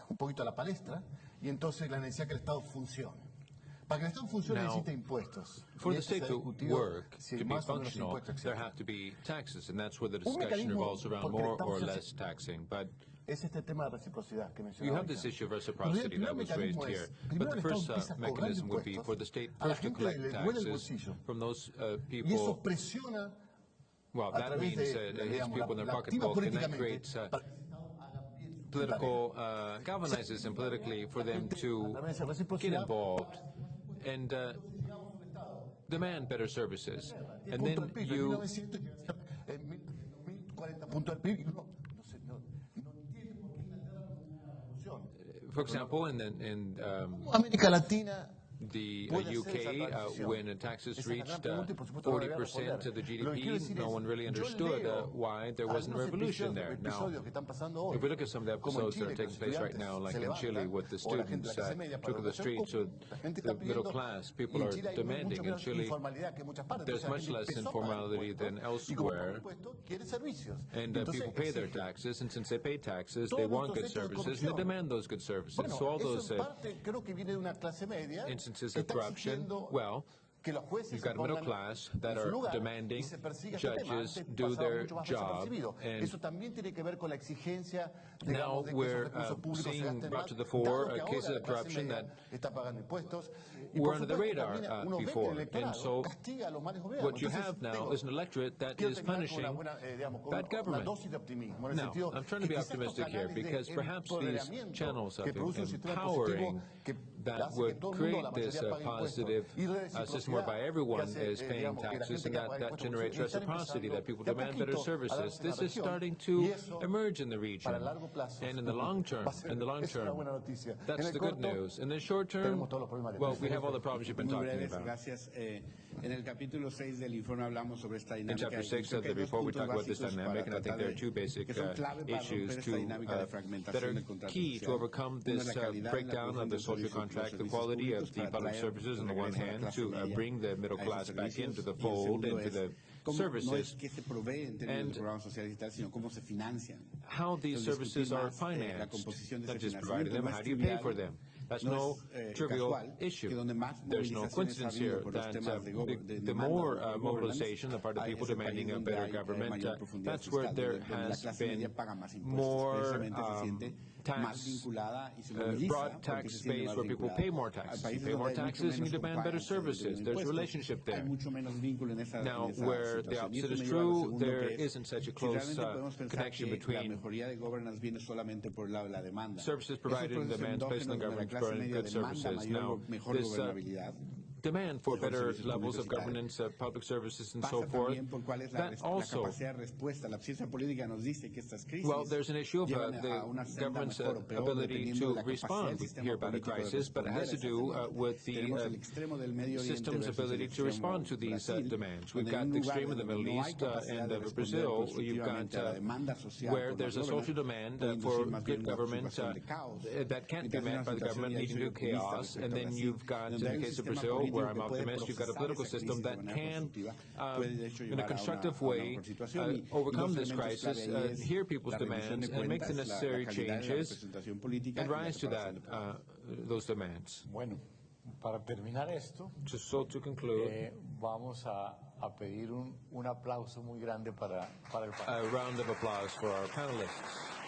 un poquito a la palestra, y entonces la necesidad que el Estado funcione. Para que el Estado funcione Now, necesita impuestos. For Y the esto se state ha to discutido work, si to be más o menos functional, impuestos, there etc. have to be taxes, and that's where the Un discussion mecanismo, revolves around porque more estamos or haciendo- less taxing. But Es este tema de reciprocidad que you mencionaba. have this ahorita. issue of Pero el reciprocity primer that was raised mecanismo here. es, But primero the el first Estado empieza a cobrar mechanism would be impuestos for the state a la first to gente collect le duele el taxes bolsillo. from those Y eso people. presiona Well, a that través means de, it hits people in their la activa pocketbook, and that políticamente creates para que el Estado haga bien su political, tarea. galvanizes them politically for them to A través de get reciprocidad, involved and demand better services. And punto then del PIB, en you 1900 en 1040 puntos del PIB, y no entiende por qué Inglaterra no tiene una revolución. for example, in América Latina the puede hacer UK, esa transición. when taxes Esa es la reached gran pregunta, y por supuesto, no la voy a 40% of the responder. Lo que quiero GDP, decir no es, one really yo understood leo why there wasn't a algunos revolution there. Now, episodios que están pasando hoy, if we look at some of the como en episodes that Chile, are que taking los place right estudiantes now, like se in Chile, levantan, with the o la gente de students la clase media para took to the educación streets, pública, so la gente the está middle pidiendo, class y people en are Chile hay demanding. mucho In menos Chile, informalidad que en muchas partes. there's Entonces, much la less gente empezó a pagar informality than impuestos, y como paga elsewhere, impuestos, quiere servicios. and Entonces, people pay their exige. taxes, and since they pay taxes, Todos they want nuestros good hechos de services, and they corrupción. demand those good services. Bueno, So all eso those en parte creo que viene de una clase media instances que of está corruption, exigiendo well, que los jueces you've se got a middle pongan class en that su are lugar demanding y se persiga este tema. judges Antes do pasaba their mucho más job, desapercibido. and Eso también tiene que ver con la exigencia, now digamos, de que esos we're recursos públicos se seeing gasten brought más, to the dado fore que cases ahora of la clase corruption media that está pagando impuestos. Y were por under the supuesto radar también uno ve que el before. And electorado so castiga a los malos gobiernos. what you Entonces, have now digo, is an electorate that quiero is terminar con punishing una buena, digamos, con bad una government. dosis de optimismo, en el Now, sentido I'm trying to que be quizás estos optimistic here canales de because perhaps these empoderamiento channels of que produce un sistema empowering positivo que that hace que would todo el mundo, create la this mayoría pague impuestos, positive y de system whereby everyone que hace, is paying digamos, que la taxes, gente and que that, paga that impuestos generates y están reciprocity, empezando that people de a demand better poquito a services. darse la This is región, starting y to eso, emerge in the region. para largo plazo, And in the long term, va a ser- in the long es una term, buena noticia. En that's el the good corto, news. In the short term, tenemos todos los problemas de well, we have all the problems you've been Muy talking breves, about. gracias. En el capítulo 6 del informe hablamos sobre esta In dinámica. chapter 6 of the report, we talk about this dynamic, and I think there are two basic issues that are key to overcome this breakdown of the social contract, the quality of the public services on the one hand, to bring the middle class back into the fold, into the services, and how these services are financed, not just providing them, how do you pay for them? That's no trivial issue. There's no coincidence here that the more mobilization on the part of people demanding a better government, that's where there has been more broad tax base where people pay more taxes. You pay more taxes and you demand better services. There's a relationship there. Now, where the opposite is true, there isn't such a close connection between services provided and demands placed on the government for good services. Now, this demand for better levels of governance, public services, and so forth, that also, well, there's an issue of the government's ability to respond. We hear about a crisis, but it has to do with the system's ability to respond to these demands. We've got the extreme of the Middle East and of Brazil. You've got where there's a social demand for good government that can't be met by the government, leading to chaos. And then you've got, in the case of Brazil, where I'm optimist, you've got a political system that can, in a constructive way, overcome this crisis, hear people's demands, and make the necessary changes, and rise to that, those demands. Bueno, para terminar esto, so to conclude, vamos a pedir un aplauso muy grande para el panel. A round of applause for our panelists.